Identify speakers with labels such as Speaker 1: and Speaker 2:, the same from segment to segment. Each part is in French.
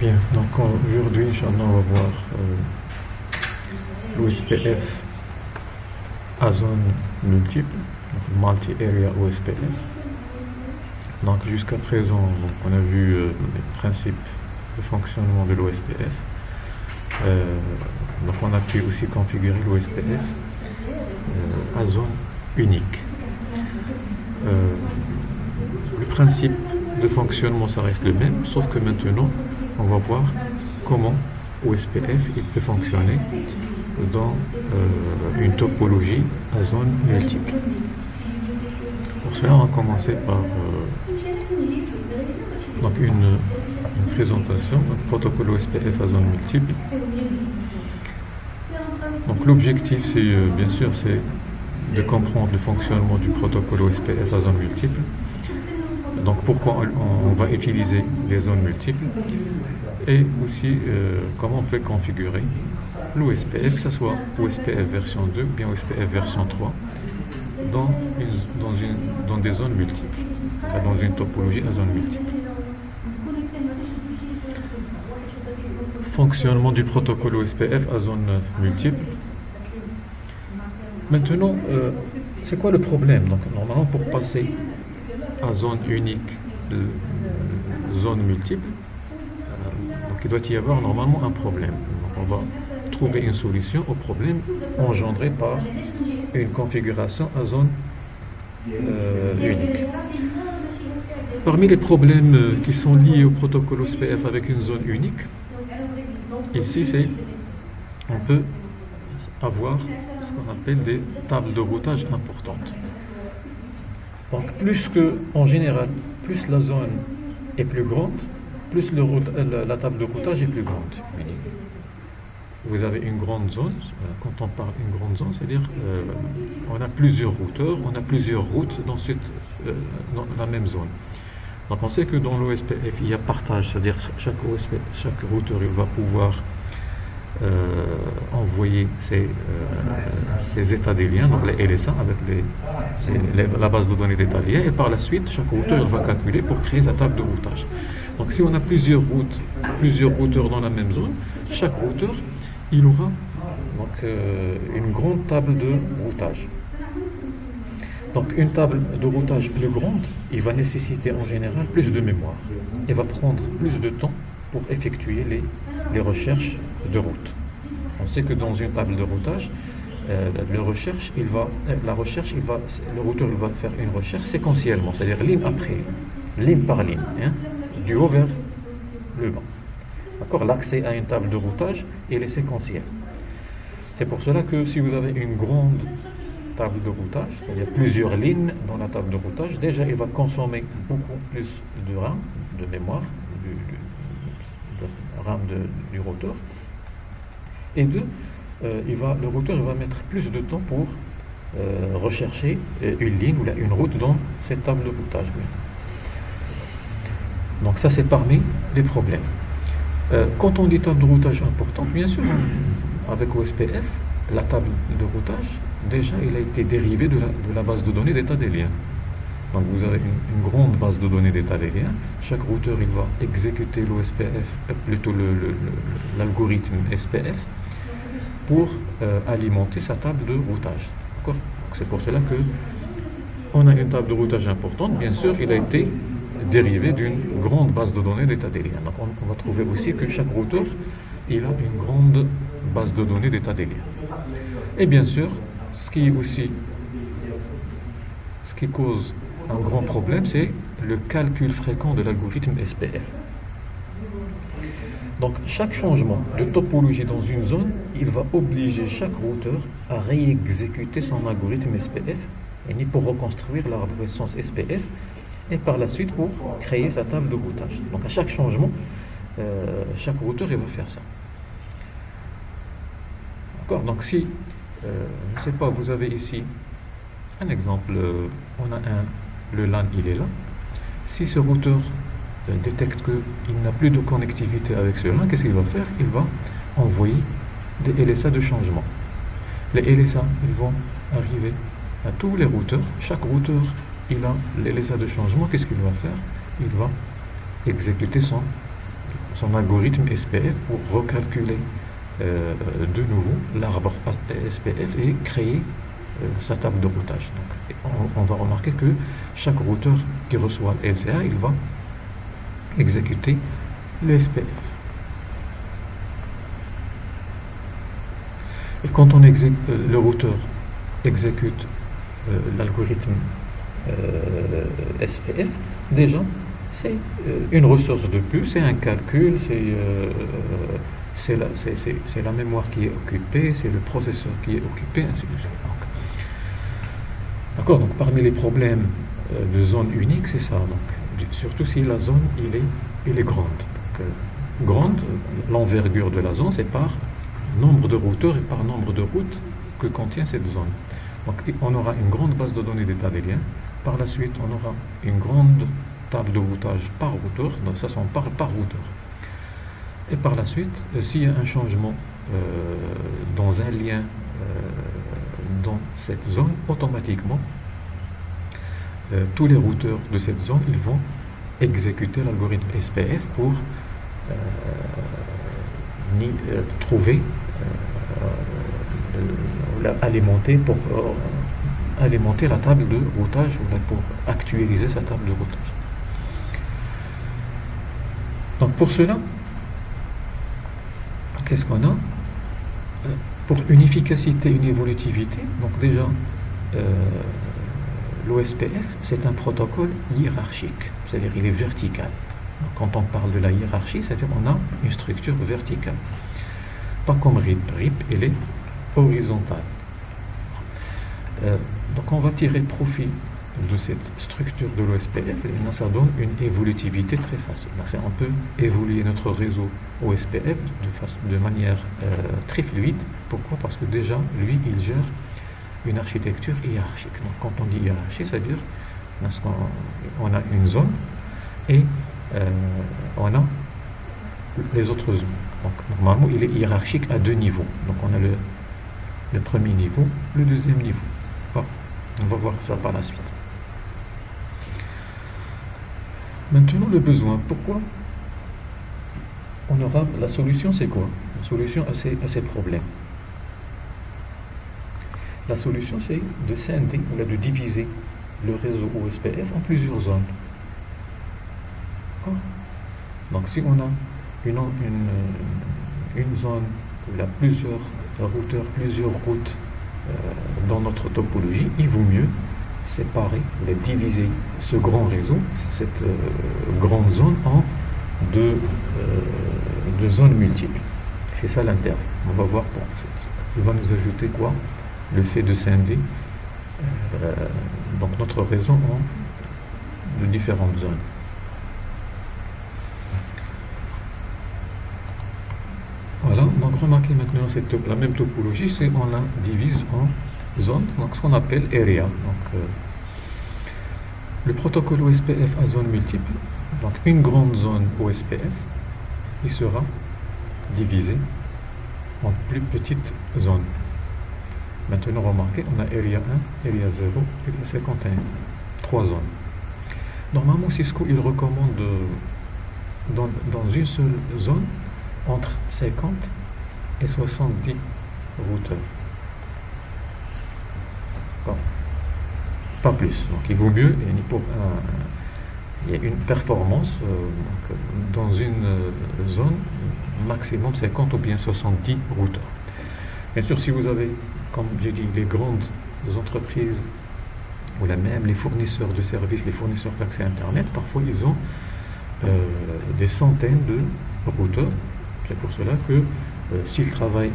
Speaker 1: Bien, donc aujourd'hui, Inch'Allah, on va voir l'OSPF à zone multiple, donc multi-area OSPF. Donc jusqu'à présent, donc, on a vu les principes de fonctionnement de l'OSPF. Donc on a pu aussi configurer l'OSPF à zone unique. Le principe de fonctionnement, ça reste le même, sauf que maintenant, on va voir comment OSPF il peut fonctionner dans une topologie à zone multiple. Pour cela, on va commencer par donc une présentation, donc protocole OSPF à zone multiple. Donc l'objectif, c'est bien sûr, c'est de comprendre le fonctionnement du protocole OSPF à zone multiple. Donc pourquoi on va utiliser des zones multiples et aussi comment on peut configurer l'OSPF, que ce soit OSPF version 2 ou bien OSPF version 3 dans des zones multiples, dans une topologie à zone multiple. Fonctionnement du protocole OSPF à zone multiple. Maintenant, c'est quoi le problème? Donc normalement, pour passer à zone unique, zone multiple, donc il doit y avoir normalement un problème. Donc on va trouver une solution au problème engendré par une configuration à zone unique. Parmi les problèmes qui sont liés au protocole OSPF avec une zone unique, ici c'est on peut avoir ce qu'on appelle des tables de routage importantes. Donc en général, plus la zone est plus grande, plus la table de routage est plus grande. Vous avez une grande zone, quand on parle d'une grande zone, c'est-à-dire on a plusieurs routeurs, on a plusieurs routes dans la même zone. Donc on sait que dans l'OSPF, il y a partage, c'est-à-dire chaque routeur il va pouvoir envoyer ses états des liens, donc les LSA avec la base de données d'état des liens, et par la suite, chaque routeur va calculer pour créer sa table de routage. Donc si on a plusieurs routeurs dans la même zone, chaque routeur il aura donc, une grande table de routage. Donc une table de routage plus grande, il va nécessiter en général plus de mémoire. Il va prendre plus de temps pour effectuer les recherches de route. On sait que dans une table de routage, le routeur va faire une recherche séquentiellement, c'est-à-dire ligne après ligne par ligne, du haut vers le bas. D'accord? L'accès à une table de routage, il est séquentiel. C'est pour cela que si vous avez une grande table de routage, c'est-à-dire plusieurs lignes dans la table de routage, déjà il va consommer beaucoup plus de RAM, de mémoire, RAM du routeur. Et deux, le routeur va mettre plus de temps pour rechercher une ligne ou une route dans cette table de routage. Donc ça, c'est parmi les problèmes. Quand on dit table de routage importante, bien sûr, avec OSPF, la table de routage, déjà, il a été dérivé de la base de données d'état des liens. Donc vous avez une grande base de données d'état des liens. Chaque routeur, il va exécuter l'OSPF, plutôt l'algorithme SPF, pour alimenter sa table de routage. D'accord? C'est pour cela que on a une table de routage importante. Bien sûr, il a été dérivé d'une grande base de données d'état des liens. Donc on va trouver aussi que chaque routeur, il a une grande base de données d'état des liens. Et bien sûr, ce qui cause un grand problème, c'est le calcul fréquent de l'algorithme SPF. Donc chaque changement de topologie dans une zone, il va obliger chaque routeur à réexécuter son algorithme SPF, et ni pour reconstruire l'arborescence SPF, et par la suite pour créer sa table de routage. Donc à chaque changement, chaque routeur il va faire ça. D'accord? Donc si, je ne sais pas, vous avez ici un exemple, on a le LAN, il est là. Si ce routeur détecte qu'il n'a plus de connectivité avec ce LAN, qu'est-ce qu'il va faire? Il va envoyer des LSA de changement. Les LSA, ils vont arriver à tous les routeurs. Chaque routeur, il a les LSA de changement. Qu'est-ce qu'il va faire? Il va exécuter son algorithme SPF pour recalculer de nouveau l'arbre SPF et créer sa table de routage. Donc, on va remarquer que chaque routeur qui reçoit LCA, il va exécuter le SPF. Et quand le routeur exécute l'algorithme SPF, déjà, c'est une ressource de plus, c'est un calcul, c'est la mémoire qui est occupée, c'est le processeur qui est occupé, ainsi de suite. D'accord, donc parmi les problèmes de zone unique, c'est ça. Donc, surtout si la zone il est grande. Donc, grande, l'envergure de la zone, c'est par nombre de routeurs et par nombre de routes que contient cette zone. Donc on aura une grande base de données d'état des liens. Par la suite, on aura une grande table de routage par routeur. Donc ça s'en parle par routeur. Et par la suite, s'il y a un changement dans un lien dans cette zone, automatiquement, tous les routeurs de cette zone, ils vont exécuter l'algorithme SPF pour trouver, alimenter la table de routage, ou pour actualiser sa table de routage. Donc pour cela, qu'est-ce qu'on a? Pour une efficacité, une évolutivité, donc déjà, l'OSPF, c'est un protocole hiérarchique, c'est-à-dire il est vertical. Donc, quand on parle de la hiérarchie, c'est-à-dire on a une structure verticale. Pas comme RIP. RIP, elle est horizontale. Donc on va tirer profit de cette structure de l'OSPF et ça donne une évolutivité très facile. Donc, on peut évoluer notre réseau OSPF de manière très fluide. Pourquoi? Parce que déjà, lui, il gère une architecture hiérarchique. Donc quand on dit hiérarchie, c'est-à-dire on a une zone et on a les autres zones. Donc normalement, il est hiérarchique à deux niveaux. Donc on a le premier niveau, le deuxième niveau. Bon, on va voir ça par la suite. Maintenant, le besoin. Pourquoi on aura la solution, c'est quoi? La solution à ces problèmes. La solution, c'est de scinder, ou de diviser le réseau OSPF en plusieurs zones. Donc, si on a une zone où il y a plusieurs routeurs, plusieurs routes dans notre topologie, il vaut mieux séparer, diviser ce grand réseau, cette grande zone, en deux zones multiples. C'est ça l'intérêt. On va voir pour ça. Il va nous ajouter quoi? Le fait de scinder donc notre réseau en de différentes zones. Voilà, donc remarquez maintenant la même topologie, c'est on la divise en zones, donc ce qu'on appelle area. Donc le protocole OSPF à zone multiple, donc une grande zone OSPF, il sera divisé en plus petites zones. Maintenant, remarquez, on a Area 1, Area 0, Area 51. 3 zones. Normalement, Cisco, il recommande dans une seule zone entre 50 et 70 routeurs. Bon. Pas plus. Donc, il vaut mieux, il y a une performance dans une zone, maximum 50 ou bien 70 routeurs. Bien sûr, si vous avez, comme j'ai dit, les grandes entreprises, ou même les fournisseurs de services, les fournisseurs d'accès Internet, parfois ils ont des centaines de routeurs. C'est pour cela que s'ils travaillent,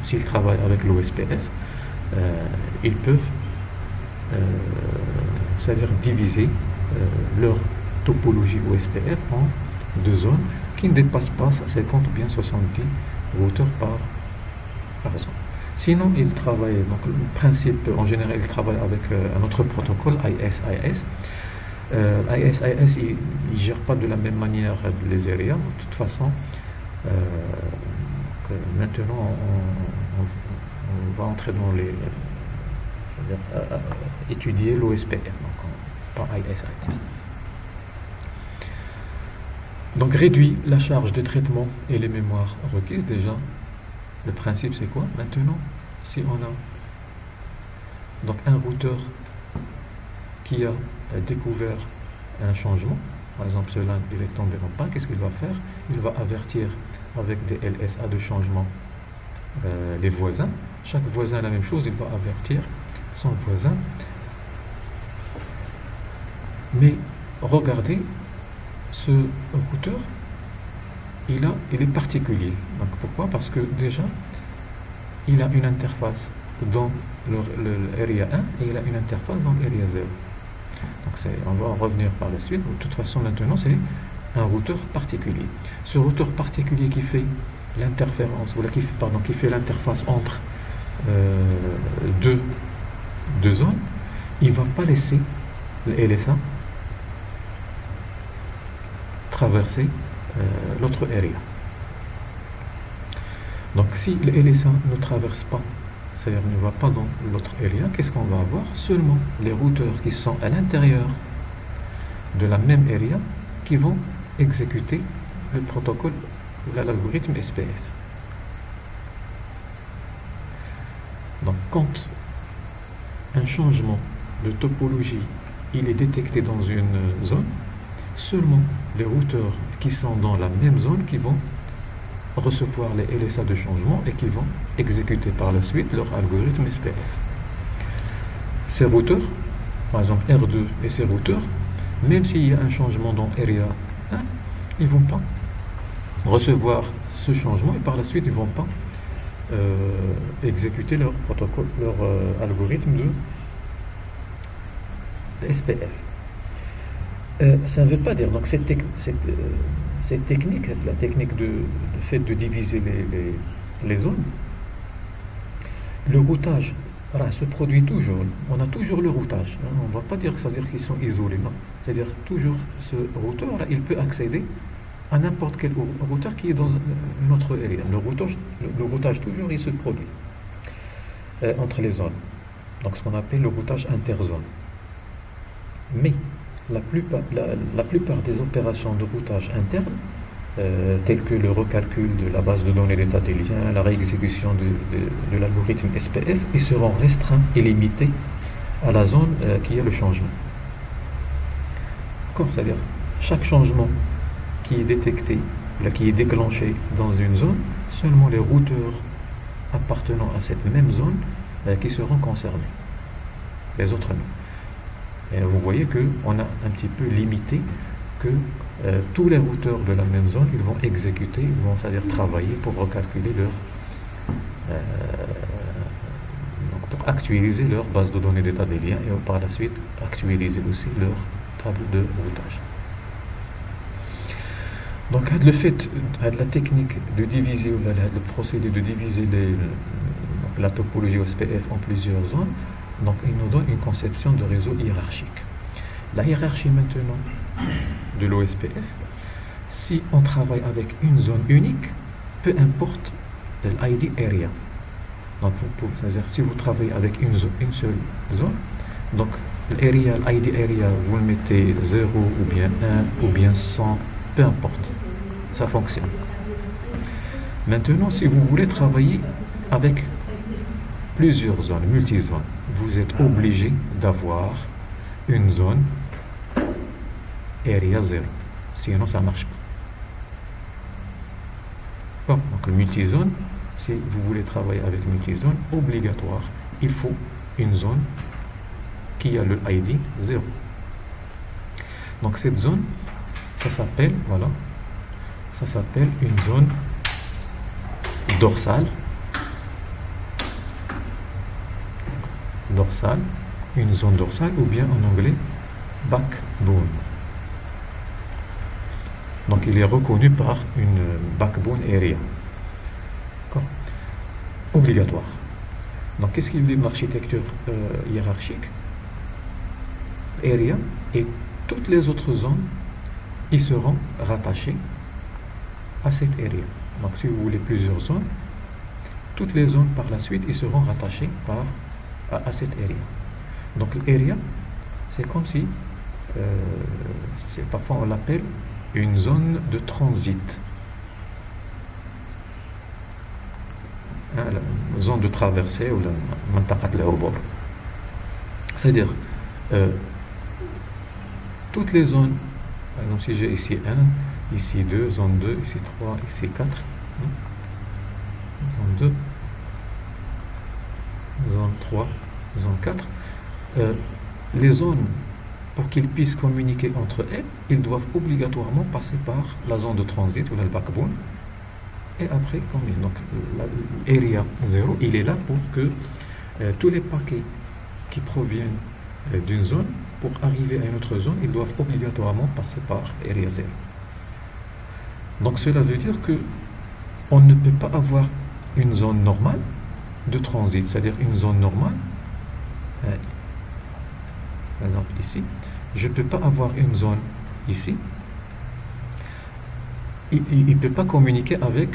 Speaker 1: s'ils travaillent avec l'OSPF, ils peuvent, c'est-à-dire diviser leur topologie OSPF en deux zones qui ne dépassent pas 50 ou bien 70 routeurs par zone. Sinon, ils travaillent, donc le principe, en général, ils travaillent avec un autre protocole, IS-IS. IS-IS, il ne gère pas de la même manière les areas. De toute façon, maintenant, on va entrer dans les... c'est-à-dire étudier l'OSPF, donc pas IS-IS. Donc réduit la charge de traitement et les mémoires requises. Déjà, le principe c'est quoi? Maintenant, si on a donc un routeur qui a découvert un changement, par exemple ce LAN il est tombé en panne, qu'est-ce qu'il va faire? Il va avertir avec des LSA de changement les voisins. Chaque voisin la même chose, il va avertir son voisin. Mais regardez, ce routeur, il est particulier. Donc pourquoi? Parce que déjà, il a une interface dans l'area 1 et il a une interface dans l'area 0. Donc on va en revenir par la suite. De toute façon, maintenant, c'est un routeur particulier. Ce routeur particulier qui fait l'interférence, ou qui fait l'interface entre deux zones, il ne va pas laisser le LSA traverser l'autre area. Donc si le LSA ne traverse pas, c'est-à-dire ne va pas dans l'autre area, qu'est-ce qu'on va avoir? Seulement les routeurs qui sont à l'intérieur de la même area qui vont exécuter le protocole, l'algorithme SPF. Donc quand un changement de topologie il est détecté dans une zone, seulement les routeurs qui sont dans la même zone qui vont recevoir les LSA de changement et qui vont exécuter par la suite leur algorithme SPF. Ces routeurs, par exemple R2 et ces routeurs, même s'il y a un changement dans Area 1, ils ne vont pas recevoir ce changement et par la suite ils ne vont pas exécuter leur protocole, leur algorithme de SPF. Ça ne veut pas dire, donc cette technique, la technique de fait de diviser les zones, le routage se produit toujours. On a toujours le routage. Hein, on ne va pas dire que ça veut dire qu'ils sont isolés, non. C'est-à-dire toujours ce routeur, là, il peut accéder à n'importe quel routeur qui est dans une autre area. Le routage toujours, il se produit entre les zones. Donc ce qu'on appelle le routage interzone. Mais la plupart des opérations de routage interne, telles que le recalcul de la base de données d'état des liens, la réexécution de l'algorithme SPF, ils seront restreints et limités à la zone qui a le changement. C'est-à-dire, chaque changement qui est détecté, qui est déclenché dans une zone, seulement les routeurs appartenant à cette même zone qui seront concernés. Les autres non. Et vous voyez qu'on a un petit peu limité que tous les routeurs de la même zone, ils vont exécuter, ils vont c'est-à-dire travailler pour recalculer donc pour actualiser leur base de données d'état des liens et par la suite actualiser aussi leur table de routage. Donc le fait, la technique de diviser, ou le procédé de diviser la topologie SPF en plusieurs zones, donc il nous donne une conception de réseau hiérarchique. La hiérarchie maintenant de l'OSPF, si on travaille avec une zone unique, peu importe l'ID area. Donc c'est-à-dire si vous travaillez avec une seule zone, donc l'ID area, vous le mettez 0 ou bien 1 ou bien 100, peu importe, ça fonctionne. Maintenant, si vous voulez travailler avec plusieurs zones, multi-zones, vous êtes obligé d'avoir une zone area 0. Sinon, ça ne marche pas. Bon, donc, le multi-zone, si vous voulez travailler avec multi-zone, obligatoire, il faut une zone qui a le ID 0. Donc, cette zone, ça s'appelle, voilà, ça s'appelle une zone dorsale. Une zone dorsale, ou bien en anglais backbone. Donc il est reconnu par une backbone area. Obligatoire. Donc qu'est-ce qu'il dit de l'architecture hiérarchique? Area et toutes les autres zones, ils seront rattachés à cette area. Donc si vous voulez plusieurs zones, toutes les zones par la suite, ils seront rattachés à cette area. Donc l'area, c'est comme si, parfois on l'appelle une zone de transit. La zone de traversée ou la mantaqat al-ubur. C'est-à-dire, toutes les zones, par exemple si j'ai ici 1, ici 2, zone 2, ici 3, ici 4, zone 2, zone 3, zone 4, les zones, pour qu'ils puissent communiquer entre elles, ils doivent obligatoirement passer par la zone de transit ou le backbone, et après communiquer. Donc l'area 0, il est là pour que tous les paquets qui proviennent d'une zone, pour arriver à une autre zone, ils doivent obligatoirement passer par area 0. Donc cela veut dire que on ne peut pas avoir une zone normale de transit, c'est-à-dire une zone normale. Par exemple ici, je ne peux pas avoir une zone ici. Il ne peut pas communiquer avec,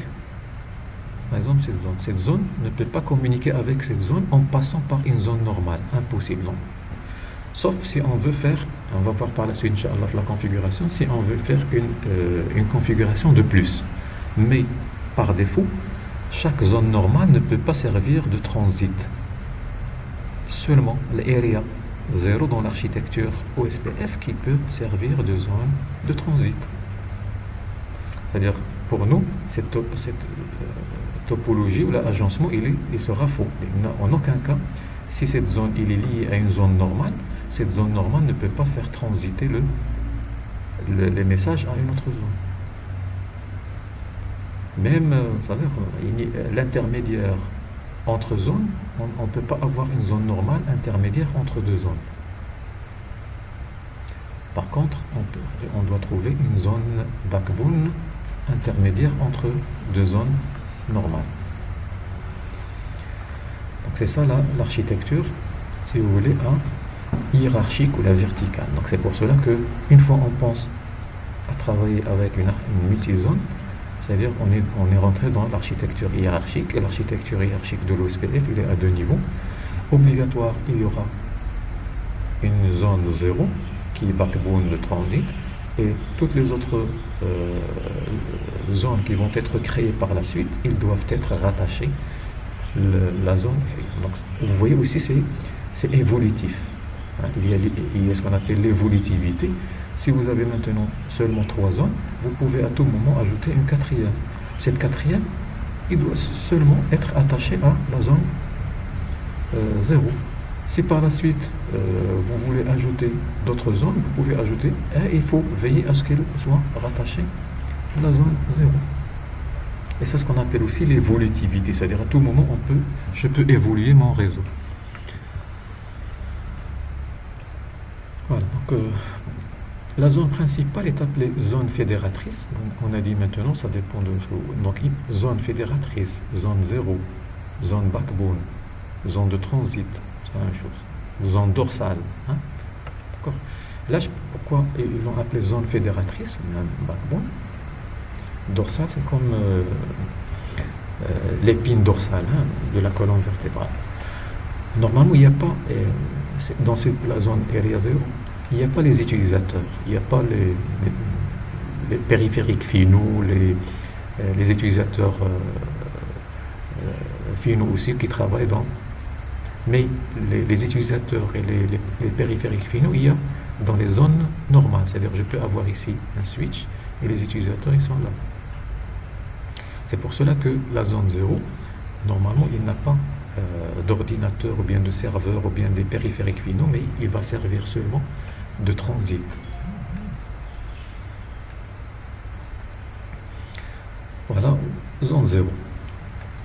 Speaker 1: par exemple, cette zone. Cette zone ne peut pas communiquer avec cette zone en passant par une zone normale. Impossible, non. Sauf si on veut faire, on va voir par la suite, Inch'Allah, la configuration, si on veut faire une configuration de plus. Mais, par défaut, chaque zone normale ne peut pas servir de transit. Seulement l'area 0 dans l'architecture OSPF qui peut servir de zone de transit. C'est-à-dire, pour nous, cette topologie ou l'agencement, il sera faux. En aucun cas, si cette zone il est liée à une zone normale, cette zone normale ne peut pas faire transiter les messages à une autre zone. Même, c'est-à-dire, l'intermédiaire entre zones, on ne peut pas avoir une zone normale intermédiaire entre deux zones. Par contre, on doit trouver une zone backbone intermédiaire entre deux zones normales. Donc c'est ça l'architecture, si vous voulez, hiérarchique ou la verticale. Donc c'est pour cela que une fois on pense à travailler avec une multizone, c'est-à-dire on est rentré dans l'architecture hiérarchique, et l'architecture hiérarchique de l'OSPF, il est à deux niveaux. Obligatoire, il y aura une zone 0 qui est backbone de transit, et toutes les autres zones qui vont être créées par la suite, ils doivent être rattachées la zone. Donc, vous voyez aussi, c'est évolutif. Il y a ce qu'on appelle l'évolutivité. Si vous avez maintenant seulement 3 zones, vous pouvez à tout moment ajouter une quatrième. Cette quatrième, il doit seulement être attaché à la zone 0. Si par la suite, vous voulez ajouter d'autres zones, vous pouvez ajouter, et il faut veiller à ce qu'elle soit rattachée à la zone 0. Et c'est ce qu'on appelle aussi l'évolutivité, c'est-à-dire à tout moment, je peux évoluer mon réseau. Voilà, donc la zone principale est appelée zone fédératrice. Donc, on a dit maintenant, ça dépend de... Donc, zone fédératrice, zone 0, zone backbone, zone de transit, c'est la même chose. Zone dorsale. Hein? D'accord. Là, pourquoi ils l'ont appelé zone fédératrice, backbone? Dorsale, c'est comme l'épine dorsale de la colonne vertébrale. Normalement, il n'y a pas, dans la zone area 0, il n'y a pas les utilisateurs, il n'y a pas les périphériques finaux, les utilisateurs finaux aussi qui travaillent dans. Mais les utilisateurs et les périphériques finaux, il y a dans les zones normales. C'est-à-dire, je peux avoir ici un switch et les utilisateurs, ils sont là. C'est pour cela que la zone 0, normalement, il n'a pas d'ordinateur ou bien de serveur ou bien des périphériques finaux, mais il va servir seulement de transit. Voilà, zone 0.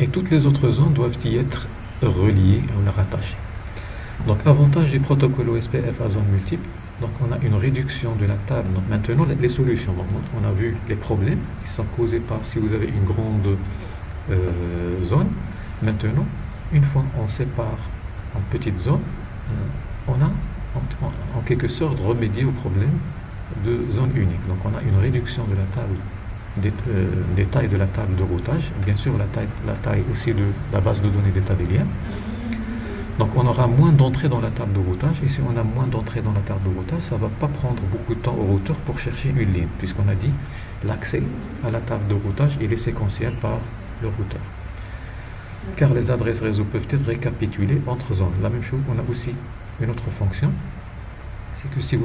Speaker 1: Et toutes les autres zones doivent y être reliées ou rattachées. Donc, avantage du protocole OSPF à zone multiple, donc on a une réduction de la table. Donc maintenant, les solutions. Donc, on a vu les problèmes qui sont causés par si vous avez une grande zone. Maintenant, une fois on sépare en petites zones, on a en quelque sorte remédié au problème de zone unique. Donc on a une réduction de la table, des tailles de la table de routage, bien sûr la taille aussi de la base de données d'état des liens. Donc on aura moins d'entrées dans la table de routage, et si on a moins d'entrées dans la table de routage, ça ne va pas prendre beaucoup de temps au routeur pour chercher une ligne, puisqu'on a dit l'accès à la table de routage, il est séquentiel par le routeur. Car les adresses réseau peuvent être récapitulées entre zones. La même chose, on a aussi une autre fonction, c'est que si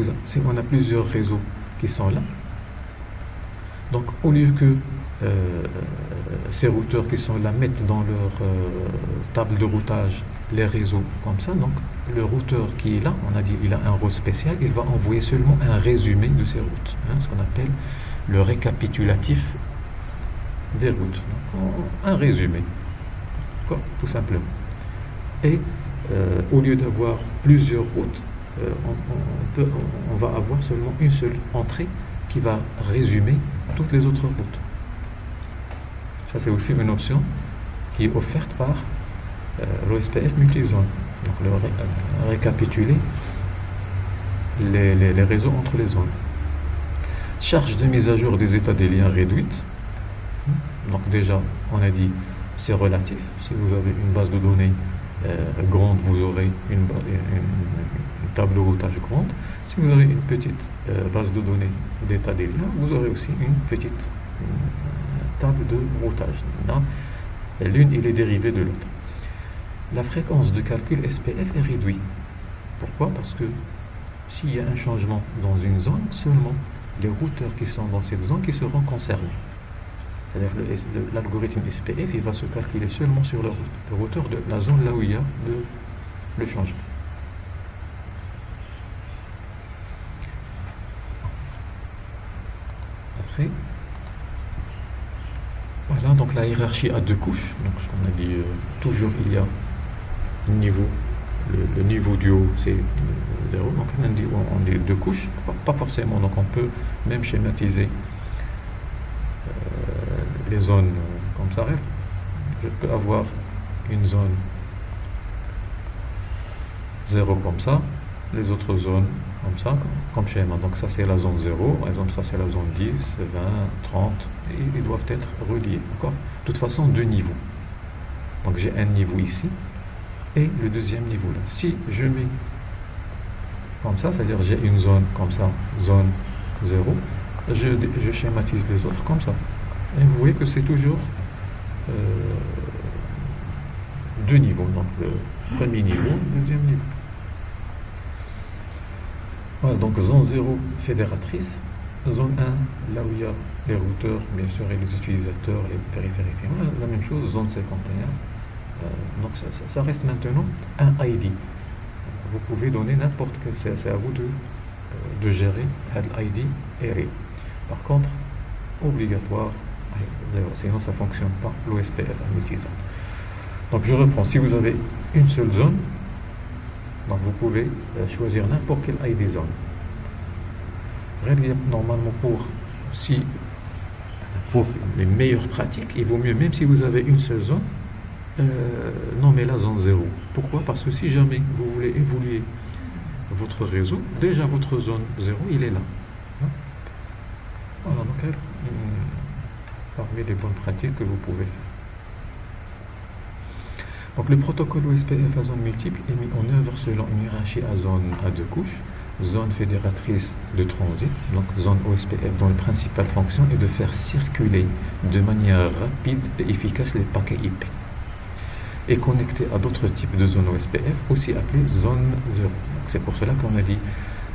Speaker 1: on a plusieurs réseaux qui sont là, donc au lieu que ces routeurs qui sont là mettent dans leur table de routage les réseaux comme ça, donc le routeur qui est là, on a dit il a un rôle spécial, il va envoyer seulement un résumé de ces routes, ce qu'on appelle le récapitulatif des routes. Donc, un résumé, tout simplement. Et au lieu d'avoir plusieurs routes, on va avoir seulement une seule entrée qui va résumer toutes les autres routes. Ça, c'est aussi une option qui est offerte par l'OSPF multizone. Donc, récapituler les réseaux entre les zones. Charge de mise à jour des états des liens réduite. Donc, déjà, on a dit c'est relatif. Si vous avez une base de données grande, vous aurez une table de routage grande. Si vous avez une petite base de données d'état des liens, vous aurez aussi une petite table de routage. L'une, il est dérivé de l'autre. La fréquence de calcul SPF est réduite. Pourquoi? Parce que s'il y a un changement dans une zone, seulement les routeurs qui sont dans cette zone qui seront concernés. C'est-à-dire que l'algorithme SPF, il va se calculer seulement sur le routeur de la zone là où il y a le changement. Après, voilà, donc la hiérarchie a deux couches. Donc, ce qu'on a dit, toujours il y a niveau, le niveau du haut, c'est 0. Donc, on dit deux couches, pas forcément. Donc, on peut même schématiser les zones comme ça. Je peux avoir une zone 0 comme ça, les autres zones comme ça, comme schéma. Donc ça c'est la zone 0, par exemple ça c'est la zone 10, 20, 30, et ils doivent être reliés. D'accord? De toute façon, deux niveaux. Donc j'ai un niveau ici, et le deuxième niveau là. Si je mets comme ça, c'est-à-dire j'ai une zone comme ça, zone 0, je schématise les autres comme ça. Et vous voyez que c'est toujours deux niveaux. Donc le premier niveau, le deuxième niveau. Voilà, donc zone 0 fédératrice, zone 1, là où il y a les routeurs, bien sûr, et les utilisateurs, les périphériques. Voilà, la même chose, zone 51. Donc ça reste maintenant un ID. Vous pouvez donner n'importe quel, c'est à vous de gérer l'ID et par contre, obligatoire, 0, sinon ça ne fonctionne pas, l'OSPF en utilisant. Donc je reprends, si vous avez une seule zone, donc vous pouvez choisir n'importe quelle ID zone. Normalement pour les meilleures pratiques, il vaut mieux, même si vous avez une seule zone, nommer la zone 0. Pourquoi? Parce que si jamais vous voulez évoluer votre réseau, déjà votre zone 0, il est là. Voilà, donc parmi les bonnes pratiques que vous pouvez faire. Donc le protocole OSPF à zone multiple est mis en œuvre selon une hiérarchie à deux couches. Zone fédératrice de transit, donc zone OSPF dont la principale fonction est de faire circuler de manière rapide et efficace les paquets IP. Et connecté à d'autres types de zones OSPF, aussi appelées zone 0. C'est pour cela qu'on a dit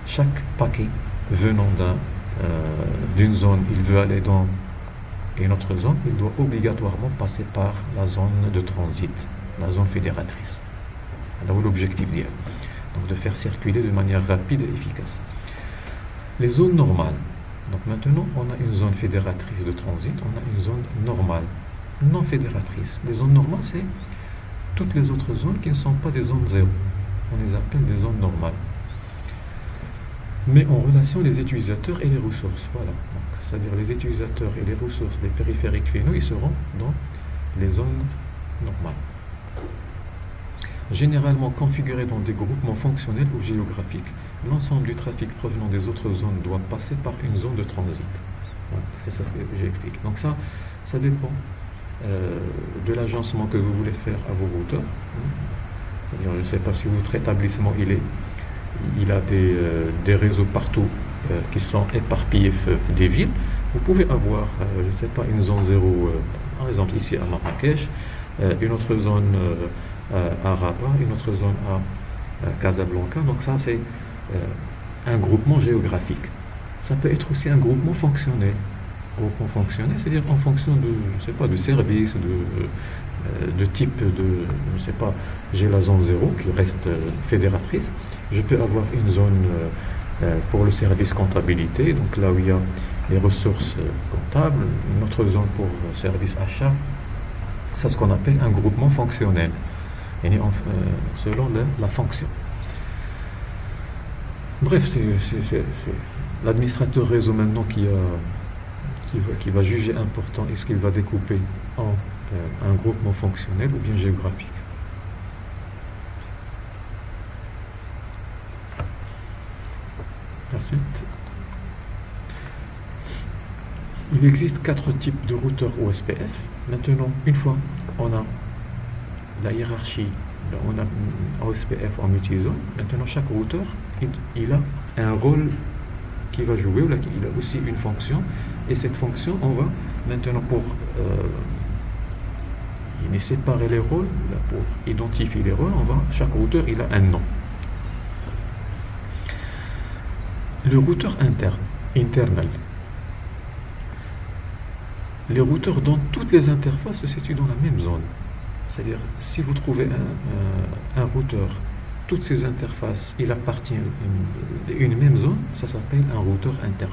Speaker 1: chaque paquet venant d'une zone, il veut aller dans une autre zone, il doit obligatoirement passer par la zone de transit, la zone fédératrice. Là où l'objectif d'hier. Donc de faire circuler de manière rapide et efficace. Les zones normales. Donc maintenant, on a une zone fédératrice de transit, on a une zone normale, non fédératrice. Les zones normales, c'est toutes les autres zones qui ne sont pas des zones 0. On les appelle des zones normales. Mais en relation les utilisateurs et les ressources. Voilà. C'est-à-dire les utilisateurs et les ressources des périphériques finaux, ils seront dans les zones normales. Généralement configurés dans des groupements fonctionnels ou géographiques, l'ensemble du trafic provenant des autres zones doit passer par une zone de transit. C'est ça que j'explique. Donc ça dépend de l'agencement que vous voulez faire à vos routeurs. C'est-à-dire, je ne sais pas si votre établissement il a des réseaux partout qui sont éparpillés des villes. Vous pouvez avoir, je ne sais pas, une zone zéro, par exemple ici à Marrakech, une autre zone à Rabat, une autre zone à Casablanca. Donc ça, c'est un groupement géographique. Ça peut être aussi un groupement fonctionnel. Groupement fonctionnel, c'est-à-dire en fonction de, je sais pas, de service, de type de, je sais pas, j'ai la zone 0 qui reste fédératrice. Je peux avoir une zone pour le service comptabilité, donc là où il y a les ressources comptables, une autre zone pour service achat. C'est ce qu'on appelle un groupement fonctionnel, selon la fonction. Bref, c'est l'administrateur réseau maintenant qui va juger important est-ce qu'il va découper en un groupement fonctionnel ou bien géographique. Ensuite, il existe 4 types de routeurs OSPF. Maintenant, une fois on a la hiérarchie, on a OSPF en multi-zone, maintenant chaque routeur, il a un rôle qui va jouer, ou là, il a aussi une fonction, et cette fonction, on va maintenant pour séparer les rôles, là, pour identifier les rôles, chaque routeur il a un nom. Le routeur internal. Les routeurs dans toutes les interfaces se situent dans la même zone. C'est-à-dire, si vous trouvez un routeur, toutes ces interfaces, il appartient à une même zone, ça s'appelle un routeur interne.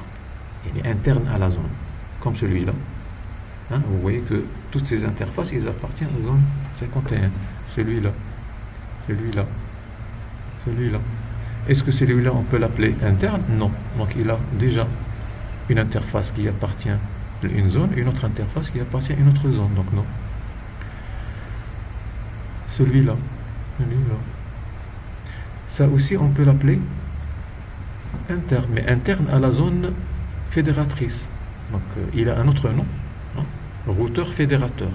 Speaker 1: Il est interne à la zone, comme celui-là. Hein, vous voyez que toutes ces interfaces, ils appartiennent à la zone 51. Celui-là, celui-là, celui-là. Est-ce que celui-là, on peut l'appeler interne? Non. Donc, il a déjà une interface qui appartient à une zone, une autre interface qui appartient à une autre zone. Donc, non. Celui-là, celui-là. Ça aussi, on peut l'appeler interne, mais interne à la zone fédératrice. Donc, il a un autre nom, hein, routeur fédérateur.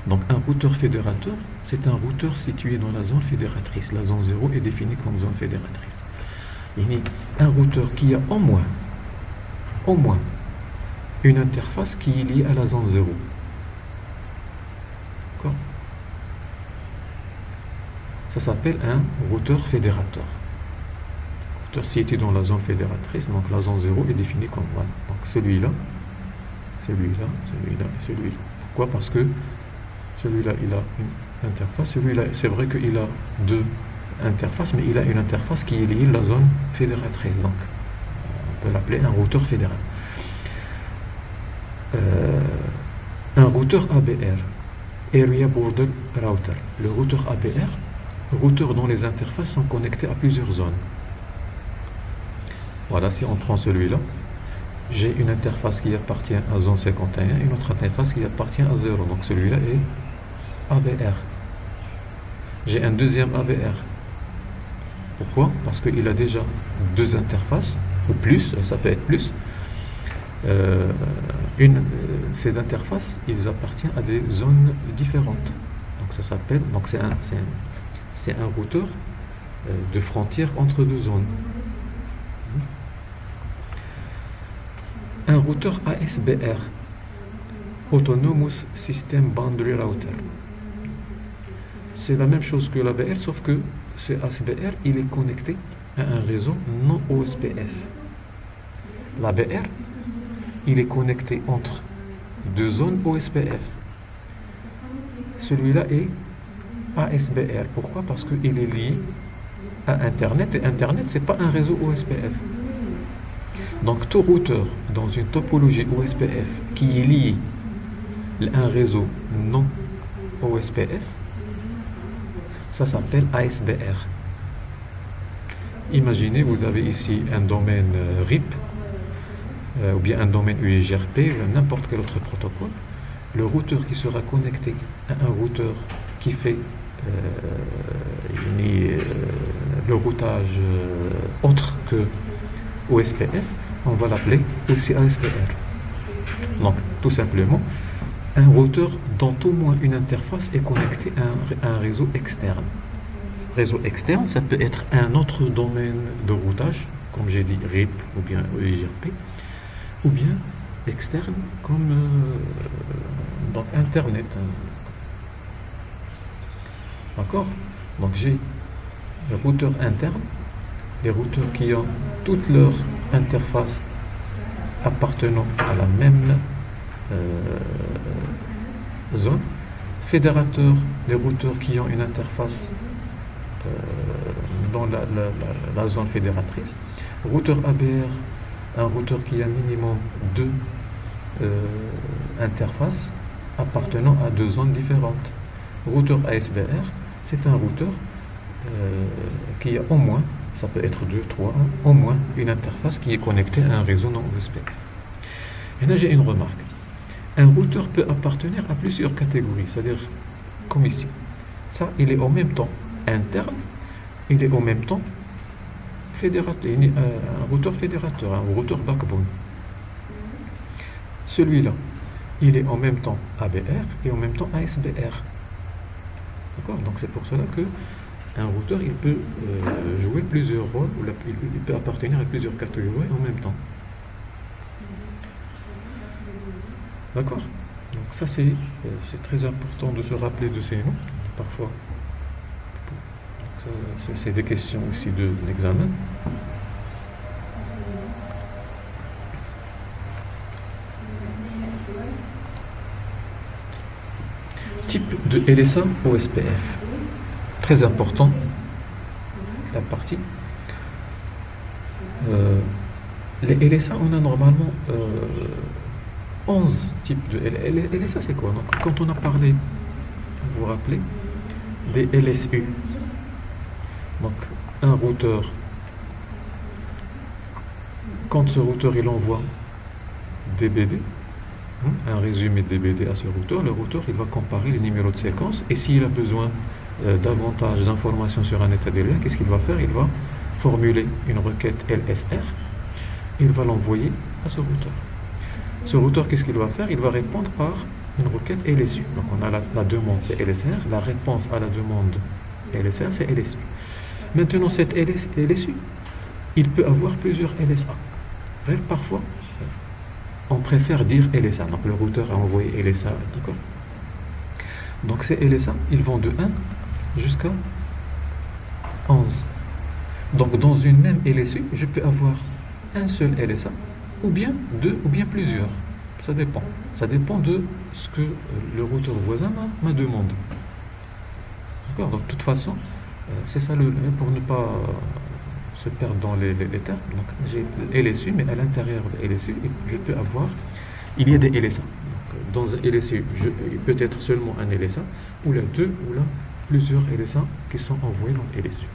Speaker 1: Donc, un routeur fédérateur, c'est un routeur situé dans la zone fédératrice. La zone 0 est définie comme zone fédératrice. Il y a un routeur qui a au moins une interface qui est liée à la zone 0. D'accord? Ça s'appelle un routeur fédérateur. Routeur situé dans la zone fédératrice, donc la zone 0 est définie comme voilà. Donc celui-là, celui-là, celui-là et celui-là. Pourquoi? Parce que celui-là, il a une interface. Celui-là, c'est vrai qu'il a deux interfaces, mais il a une interface qui est liée à la zone fédératrice. Donc, on peut l'appeler un routeur fédéral. Un routeur ABR, Area Border Router. Le routeur ABR, routeur dont les interfaces sont connectées à plusieurs zones. Voilà, si on prend celui-là, j'ai une interface qui appartient à zone 51, une autre interface qui appartient à 0. Donc celui-là est ABR. J'ai un deuxième ABR. Pourquoi? Parce qu'il a déjà deux interfaces, ou plus, ça peut être plus. Ces interfaces, ils appartiennent à des zones différentes. Donc ça s'appelle, donc c'est un routeur de frontière entre deux zones. Un routeur ASBR, Autonomous System Boundary Router. C'est la même chose que l'ABR, sauf que ce ASBR, il est connecté à un réseau non OSPF. L'ABR, il est connecté entre deux zones OSPF. Celui-là est ASBR. Pourquoi? Parce qu'il est lié à Internet, et Internet, ce n'est pas un réseau OSPF. Donc, tout routeur dans une topologie OSPF qui est lié à un réseau non OSPF, ça s'appelle ASBR. Imaginez, vous avez ici un domaine RIP, ou bien un domaine UEGRP, n'importe quel autre protocole. Le routeur qui sera connecté à un routeur qui fait le routage autre que OSPF, on va l'appeler aussi ASBR. Donc, tout simplement, un routeur dont au moins une interface est connectée à un réseau externe. Réseau externe, ça peut être un autre domaine de routage, comme j'ai dit RIP ou bien EIGRP, ou bien externe comme donc Internet. D'accord? Donc j'ai les routeurs internes, les routeurs qui ont toutes leurs interfaces appartenant à la même zone. Fédérateurs, les routeurs qui ont une interface dans la zone fédératrice. Routeur ABR, un routeur qui a minimum deux interfaces appartenant à deux zones différentes. Routeur ASBR, c'est un routeur qui a au moins, ça peut être 2, 3, au moins une interface qui est connectée à un réseau non OSPF. Et là j'ai une remarque. Un routeur peut appartenir à plusieurs catégories, c'est-à-dire comme ici. Ça, il est en même temps interne, il est en même temps fédérateur, un routeur fédérateur, un routeur backbone. Celui-là, il est en même temps ABR et en même temps ASBR. D'accord? Donc c'est pour cela que un routeur, il peut jouer plusieurs rôles, ou il peut appartenir à plusieurs catégories en même temps. D'accord? Donc ça c'est très important de se rappeler de ces noms, parfois. C'est des questions aussi d'examen. Type de LSA OSPF. Très important, la partie. Les LSA, on a normalement 11 types de LSA, c'est quoi? Donc, quand on a parlé, vous vous rappelez, des LSU. Donc, un routeur, quand ce routeur il envoie des BD, un résumé des BD à ce routeur, le routeur il va comparer les numéros de séquence et s'il a besoin davantage d'informations sur un état des liens, qu'est-ce qu'il va faire? Il va formuler une requête LSR et il va l'envoyer à ce routeur. Ce routeur, qu'est-ce qu'il va faire? Il va répondre par une requête LSU. Donc on a la demande, c'est LSR, la réponse à la demande LSR, c'est LSU. Maintenant, cette LSU, il peut avoir plusieurs LSA. Parfois, on préfère dire LSA. Donc le routeur a envoyé LSA, d'accord? Donc ces LSA, ils vont de 1 jusqu'à 11. Donc dans une même LSU, je peux avoir un seul LSA, ou bien deux, ou bien plusieurs. Ça dépend. Ça dépend de ce que le routeur voisin m'a demandé. D'accord? Donc de toute façon, c'est ça pour ne pas se perdre dans les termes. Donc j'ai LSU, mais à l'intérieur de LSU, je peux avoir, il y a des LSA. Donc, dans un LSU, il peut être seulement un LSA, ou là deux, ou là plusieurs LSA qui sont envoyés dans LSU.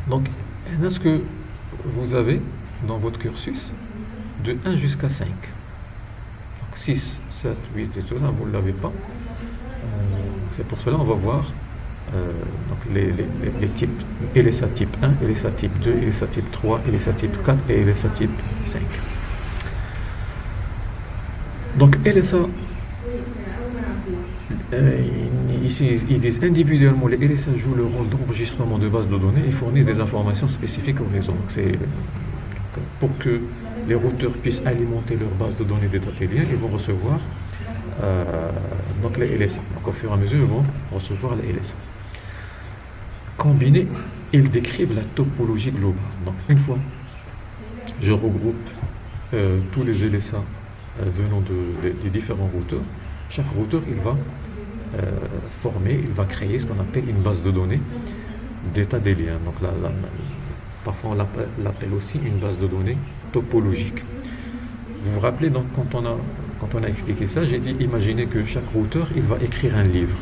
Speaker 1: Donc, est-ce que vous avez dans votre cursus de 1 jusqu'à 5? Donc 6, 7, 8 et tout ça, vous ne l'avez pas. C'est pour cela qu'on va voir donc les types LSA type 1, LSA type 2, LSA type 3, LSA type 4 et LSA type 5. Donc LSA, ici ils disent individuellement les LSA jouent le rôle d'enregistrement de bases de données et fournissent des informations spécifiques au réseau. Donc c'est pour que les routeurs puissent alimenter leur base de données d'état et liens, ils vont recevoir donc les LSA. Donc au fur et à mesure, ils vont recevoir les LSA. Combinés, ils décrivent la topologie globale. Donc une fois, je regroupe tous les LSA venant des différents routeurs. Chaque routeur, il va il va créer ce qu'on appelle une base de données d'état des liens. Donc parfois on l'appelle aussi une base de données topologique. Vous vous rappelez, donc quand on a expliqué ça, j'ai dit imaginez que chaque routeur il va écrire un livre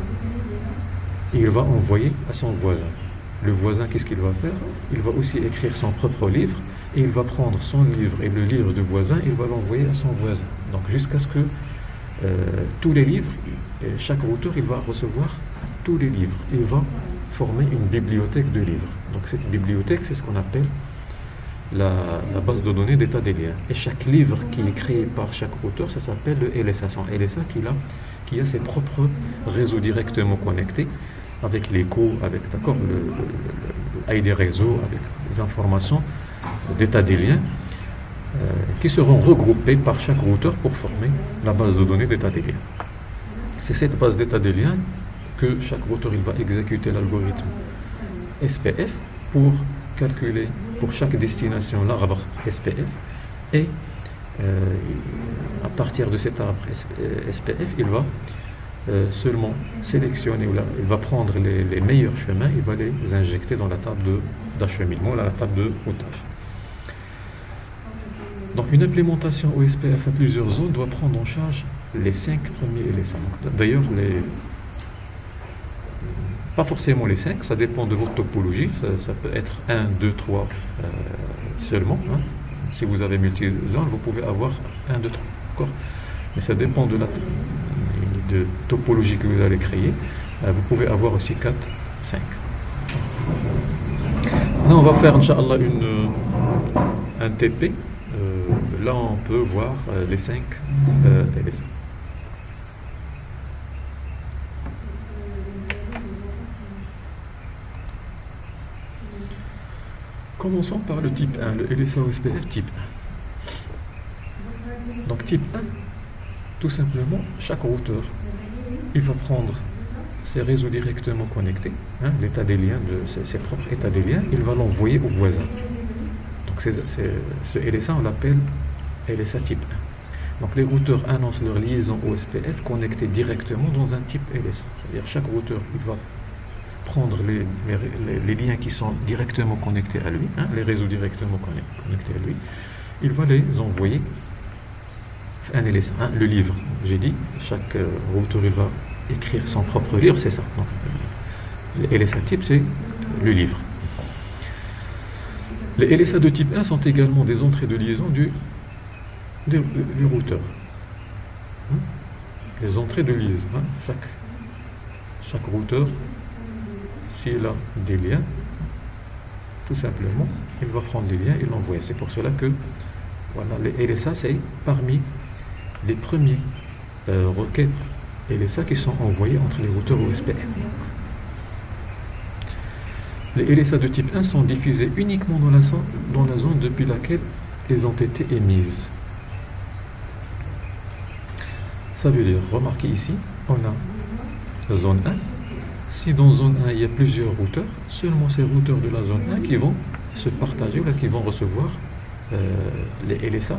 Speaker 1: et il va envoyer à son voisin. Le voisin, qu'est-ce qu'il va faire? Il va aussi écrire son propre livre et il va prendre son livre et le livre du voisin, il va l'envoyer à son voisin. Donc jusqu'à ce que tous les livres, chaque routeur il va recevoir tous les livres. Il va former une bibliothèque de livres. Donc cette bibliothèque, c'est ce qu'on appelle la base de données d'état des liens. Et chaque livre qui est créé par chaque auteur, ça s'appelle le LSA. Son LSA qui a ses propres réseaux directement connectés avec l'écho, avec des réseaux, avec des informations d'état des liens qui seront regroupés par chaque routeur pour former la base de données d'état des liens. C'est cette base d'état des liens que chaque routeur il va exécuter l'algorithme SPF pour calculer pour chaque destination l'arbre SPF et à partir de cet arbre SPF il va seulement sélectionner, il va prendre les meilleurs chemins, il va les injecter dans la table d'acheminement, la table de routage. Donc une implémentation OSPF à plusieurs zones doit prendre en charge les 5 premiers LSA. D'ailleurs, pas forcément les 5, ça dépend de votre topologie, ça peut être 1, 2, 3 seulement. Hein. Si vous avez multi-zones, vous pouvez avoir 1, 2, 3. Mais ça dépend de la topologie que vous allez créer. Vous pouvez avoir aussi 4, 5. Là, on va faire, Inch'Allah, un TP. Là, on peut voir les 5 LSA. Commençons par le type 1, le LSA OSPF type 1. Donc type 1, tout simplement, chaque routeur, il va prendre ses réseaux directement connectés, hein, l'état des liens, ses propres états des liens, il va l'envoyer au voisin. Donc ce LSA, on l'appelle LSA type 1. Donc les routeurs annoncent leur liaison OSPF connectée directement dans un type LSA. C'est-à-dire chaque routeur, il va prendre les liens qui sont directement connectés à lui, hein, les réseaux directement connectés à lui, il va les envoyer un LSA, hein, le livre. J'ai dit, chaque routeur il va écrire son propre livre, c'est ça. Donc, les LSA type, c'est le livre. Les LSA de type 1 sont également des entrées de liaison du routeur. Hein, les entrées de liaison. Hein, chaque routeur, s'il a des liens, tout simplement, il va prendre les liens et l'envoyer. C'est pour cela que voilà, les LSA, c'est parmi les premiers requêtes LSA qui sont envoyées entre les routeurs OSPF. Les LSA de type 1 sont diffusés uniquement dans la zone depuis laquelle ils ont été émises. Ça veut dire, remarquez ici, on a zone 1. Si dans zone 1 il y a plusieurs routeurs, seulement ces routeurs de la zone 1 qui vont se partager ou qui vont recevoir les LSA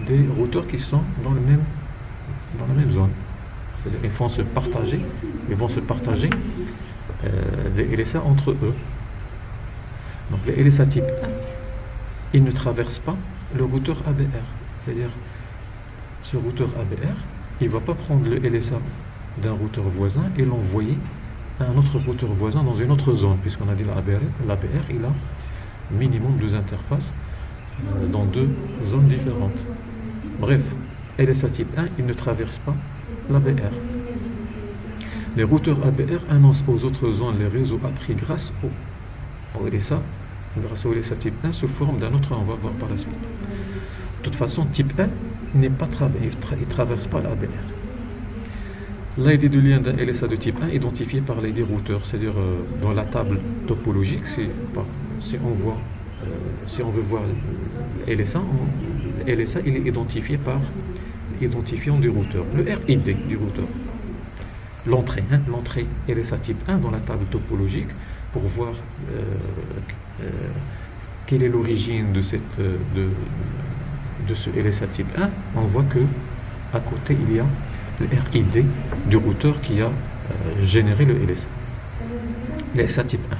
Speaker 1: des routeurs qui sont dans la même zone. C'est-à-dire ils vont se partager les LSA entre eux. Donc les LSA type 1, ils ne traversent pas le routeur ABR. C'est-à-dire ce routeur ABR, il ne va pas prendre le LSA d'un routeur voisin et l'envoyer à un autre routeur voisin dans une autre zone, puisqu'on a dit l'ABR, il a minimum 2 interfaces dans 2 zones différentes. Bref, LSA type 1, il ne traverse pas l'ABR. Les routeurs ABR annoncent aux autres zones les réseaux appris grâce au LSA. Grâce au LSA type 1 sous forme d'un autre, on va voir par la suite. De toute façon, type 1 n'est pas il ne traverse pas l'ABR. L'ID de lien d'un LSA de type 1 identifié par l'ID routeur, c'est-à-dire dans la table topologique, si on veut voir LSA, LSA il est identifié par l'identifiant du routeur, le RID du routeur. L'entrée LSA type 1 dans la table topologique pour voir quelle est l'origine de ce LSA type 1, on voit que à côté il y a le RID du routeur qui a généré le LSA. LSA type 1.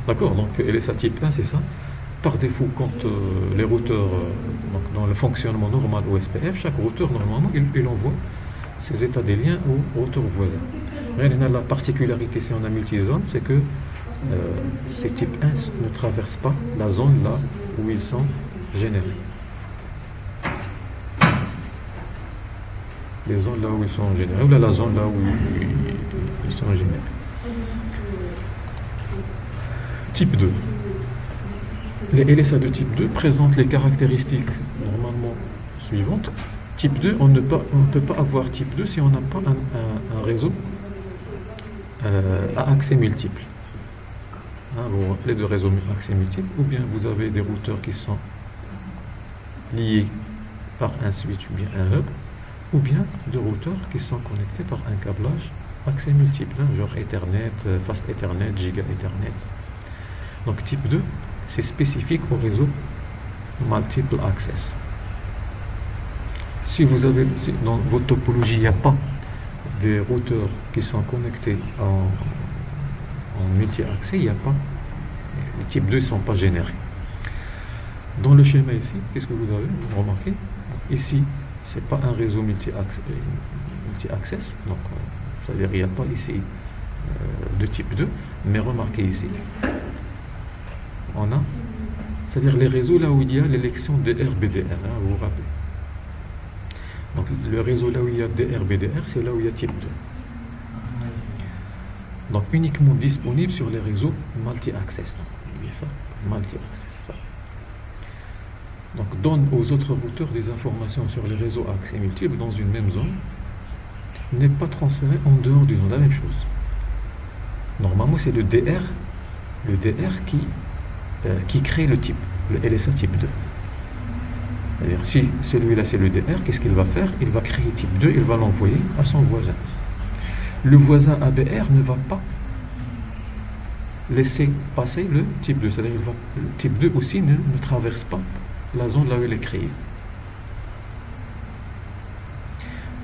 Speaker 1: D'accord, donc LSA type 1 c'est ça. Par défaut, quand les routeurs, donc dans le fonctionnement normal OSPF, chaque routeur normalement il envoie ses états des liens au routeur voisin. Mais la particularité si on a multi-zone, c'est que ces types 1 ne traversent pas la zone là où ils sont générés. Les zones là où ils sont générés, ou la zone là où ils sont générés. Type 2. Les LSA de type 2 présentent les caractéristiques normalement suivantes. Type 2, on ne peut pas avoir type 2 si on n'a pas un réseau à accès multiple. Vous vous rappelez de réseau à accès multiple, ou bien vous avez des routeurs qui sont liés par un switch ou bien un hub, ou bien de routeurs qui sont connectés par un câblage accès multiple, genre Ethernet, Fast Ethernet, Giga Ethernet. Donc type 2, c'est spécifique au réseau multiple access. Si dans votre topologie, il n'y a pas des routeurs qui sont connectés en multi-accès, il n'y a pas, les types 2 ne sont pas générés. Dans le schéma ici, qu'est-ce que vous avez remarqué? Ici, ce n'est pas un réseau multi-access, donc c'est-à-dire qu'il n'y a pas ici de type 2, mais remarquez ici, on a, c'est-à-dire les réseaux là où il y a l'élection DR-BDR, vous vous rappelez. Donc le réseau là où il y a DR-BDR, c'est là où il y a type 2. Donc uniquement disponible sur les réseaux multi-access. Multi-access. Donc donne aux autres routeurs des informations sur les réseaux à accès multiple dans une même zone, n'est pas transféré en dehors du zone. La même chose. Normalement c'est le DR qui crée le type, le LSA type 2. C'est-à-dire si celui-là c'est le DR, qu'est-ce qu'il va faire? Il va créer type 2, il va l'envoyer à son voisin. Le voisin ABR ne va pas laisser passer le type 2. C'est-à-dire que le type 2 aussi ne traverse pas la zone là où il est créé.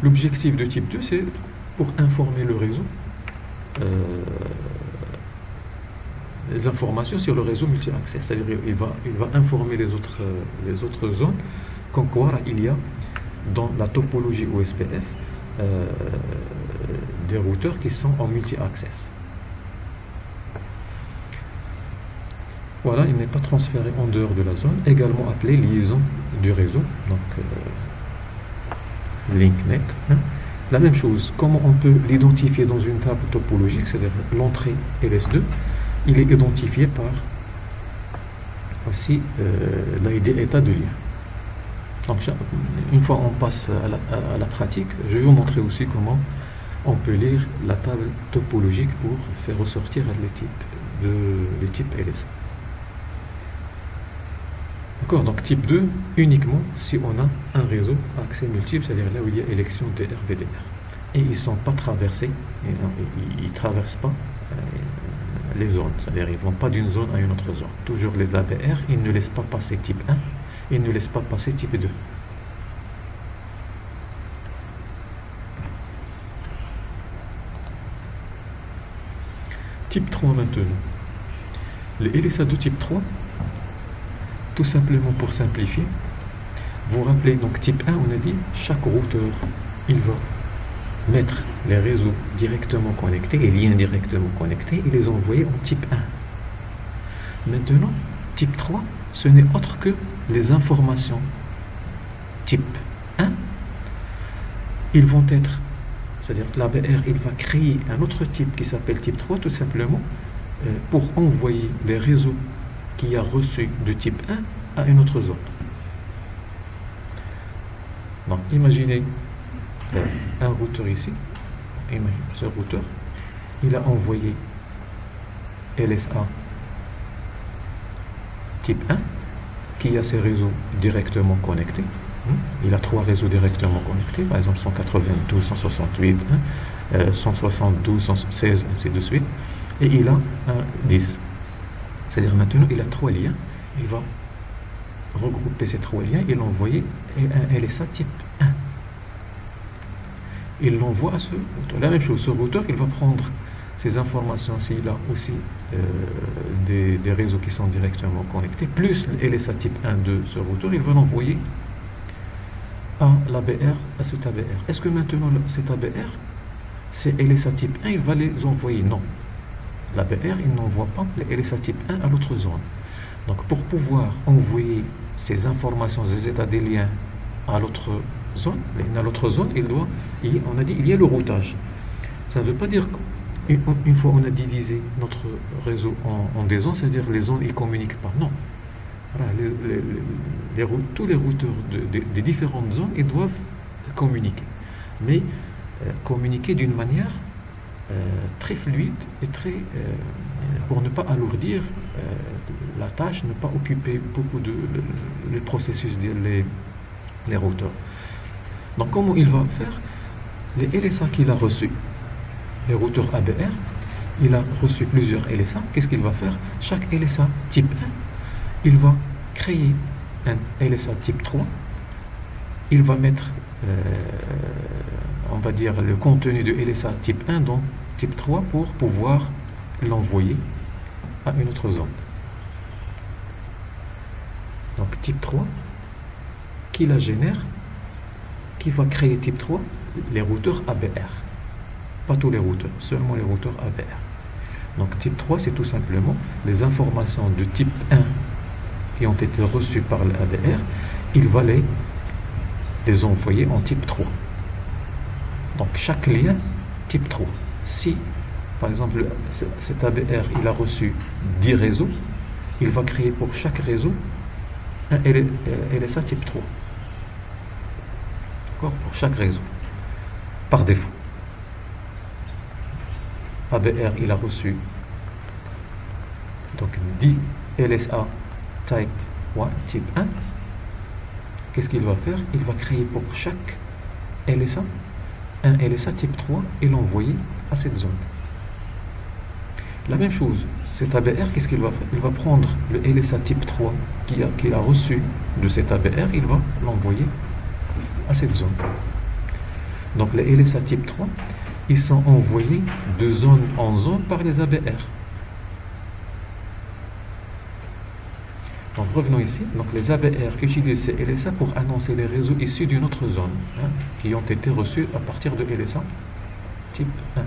Speaker 1: L'objectif de type 2, c'est pour informer le réseau les informations sur le réseau multi-access. C'est-à-dire qu'il va informer les autres zones qu'en quoi il y a dans la topologie OSPF des routeurs qui sont en multi-access. Voilà, il n'est pas transféré en dehors de la zone, également appelé liaison du réseau, donc LinkNet. La même chose, comment on peut l'identifier dans une table topologique, c'est-à-dire l'entrée LS2, il est identifié par aussi l'ID état de lien. Donc une fois on passe à la pratique, je vais vous montrer aussi comment on peut lire la table topologique pour faire ressortir les types LSA. D'accord, donc type 2 uniquement si on a un réseau à accès multiple, c'est-à-dire là où il y a élection DR-VDR. Et ils ne sont pas traversés, ils ne traversent pas les zones, c'est-à-dire ils ne vont pas d'une zone à une autre zone. Toujours les ABR, ils ne laissent pas passer type 1, ils ne laissent pas passer type 2. Type 3 maintenant. Les LSA de type 3, tout simplement pour simplifier, vous vous rappelez, donc type 1, on a dit, chaque routeur, il va mettre les réseaux directement connectés, les liens directement connectés, et les envoyer en type 1. Maintenant, type 3, ce n'est autre que les informations type 1. Ils vont être, c'est-à-dire l'ABR, il va créer un autre type qui s'appelle type 3, tout simplement, pour envoyer les réseaux qui a reçu de type 1 à une autre zone. Donc, imaginez un routeur ici. Imaginez ce routeur. Il a envoyé LSA type 1 qui a ses réseaux directement connectés. Il a 3 réseaux directement connectés, par exemple 192, 168, 172, 116, ainsi de suite. Et il a un 10. C'est-à-dire maintenant, il a 3 liens. Il va regrouper ces 3 liens et l'envoyer un LSA type 1. Il l'envoie à ce routeur. La même chose, ce routeur, il va prendre ces informations s'il a aussi des réseaux qui sont directement connectés, plus le LSA type 1 de ce routeur, il va l'envoyer à l'ABR, à cet ABR. Est-ce que maintenant, cet ABR, ces LSA type 1, il va les envoyer? Non. L'ABR, il n'envoie pas les LSA type 1 à l'autre zone. Donc, pour pouvoir envoyer ces informations, ces états des liens à l'autre zone, on a dit, il y a le routage. Ça ne veut pas dire qu'une fois on a divisé notre réseau en des zones, c'est-à-dire les zones, ils ne communiquent pas. Non. Voilà, tous les routeurs des différentes zones, ils doivent communiquer. Mais communiquer d'une manière très fluide et pour ne pas alourdir la tâche, ne pas occuper beaucoup le processus les routeurs. Donc comment il va faire? Les LSA qu'il a reçus, les routeurs ABR, il a reçu plusieurs LSA. Qu'est-ce qu'il va faire? Chaque LSA type 1, il va créer un LSA type 3. Il va mettre, on va dire, le contenu de LSA type 1 dans type 3 pour pouvoir l'envoyer à une autre zone. Donc type 3, qui la génère, qui va créer type 3, les routeurs ABR. Pas tous les routeurs, seulement les routeurs ABR. Donc type 3, c'est tout simplement les informations de type 1 qui ont été reçues par le ABR, il va les envoyer en type 3. Donc chaque lien type 3. Si, par exemple, cet ABR, il a reçu 10 réseaux, il va créer pour chaque réseau un LSA type 3. D'accord? Pour chaque réseau. Par défaut. ABR, il a reçu donc 10 LSA type 1, type 1. Qu'est-ce qu'il va faire? Il va créer pour chaque LSA un LSA type 3 et l'envoyer à cette zone. La même chose, cet ABR, qu'est-ce qu'il va faire? Il va prendre le LSA type 3 qu'il a reçu de cet ABR, il va l'envoyer à cette zone. Donc les LSA type 3, ils sont envoyés de zone en zone par les ABR. Donc revenons ici. Donc les ABR utilisent ces LSA pour annoncer les réseaux issus d'une autre zone, qui ont été reçus à partir de LSA type 1.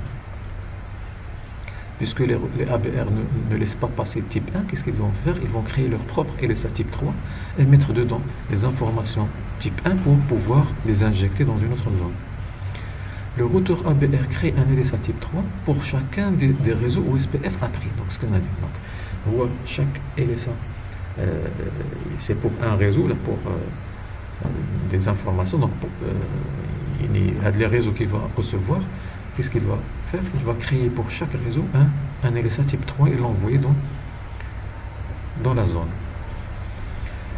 Speaker 1: Puisque les ABR ne laissent pas passer type 1, qu'est-ce qu'ils vont faire? Ils vont créer leur propre LSA type 3 et mettre dedans les informations type 1 pour pouvoir les injecter dans une autre zone. Le routeur ABR crée un LSA type 3 pour chacun des réseaux OSPF appris. Donc ce qu'on a dit. Donc, chaque LSA, c'est pour un réseau, là, pour des informations. Donc il y a des réseaux qu'il va recevoir. Qu'est-ce qu'il va faire? Il va créer pour chaque réseau un LSA type 3 et l'envoyer dans la zone.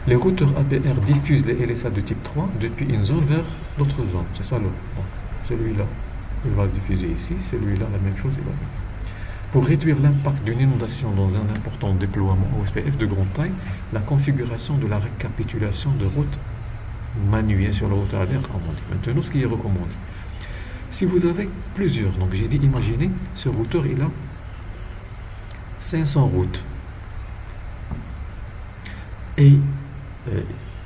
Speaker 1: Les routeurs ABR diffusent les LSA de type 3 depuis une zone vers l'autre zone. C'est ça le. Celui-là, il va diffuser ici. Celui-là, la même chose, il va diffuser. Pour réduire l'impact d'une inondation dans un important déploiement OSPF de grande taille, la configuration de la récapitulation de route manuelle sur le routeur ABR est recommandée. Maintenant, ce qui est recommandé. Si vous avez plusieurs, donc j'ai dit, imaginez, ce routeur, il a 500 routes. Et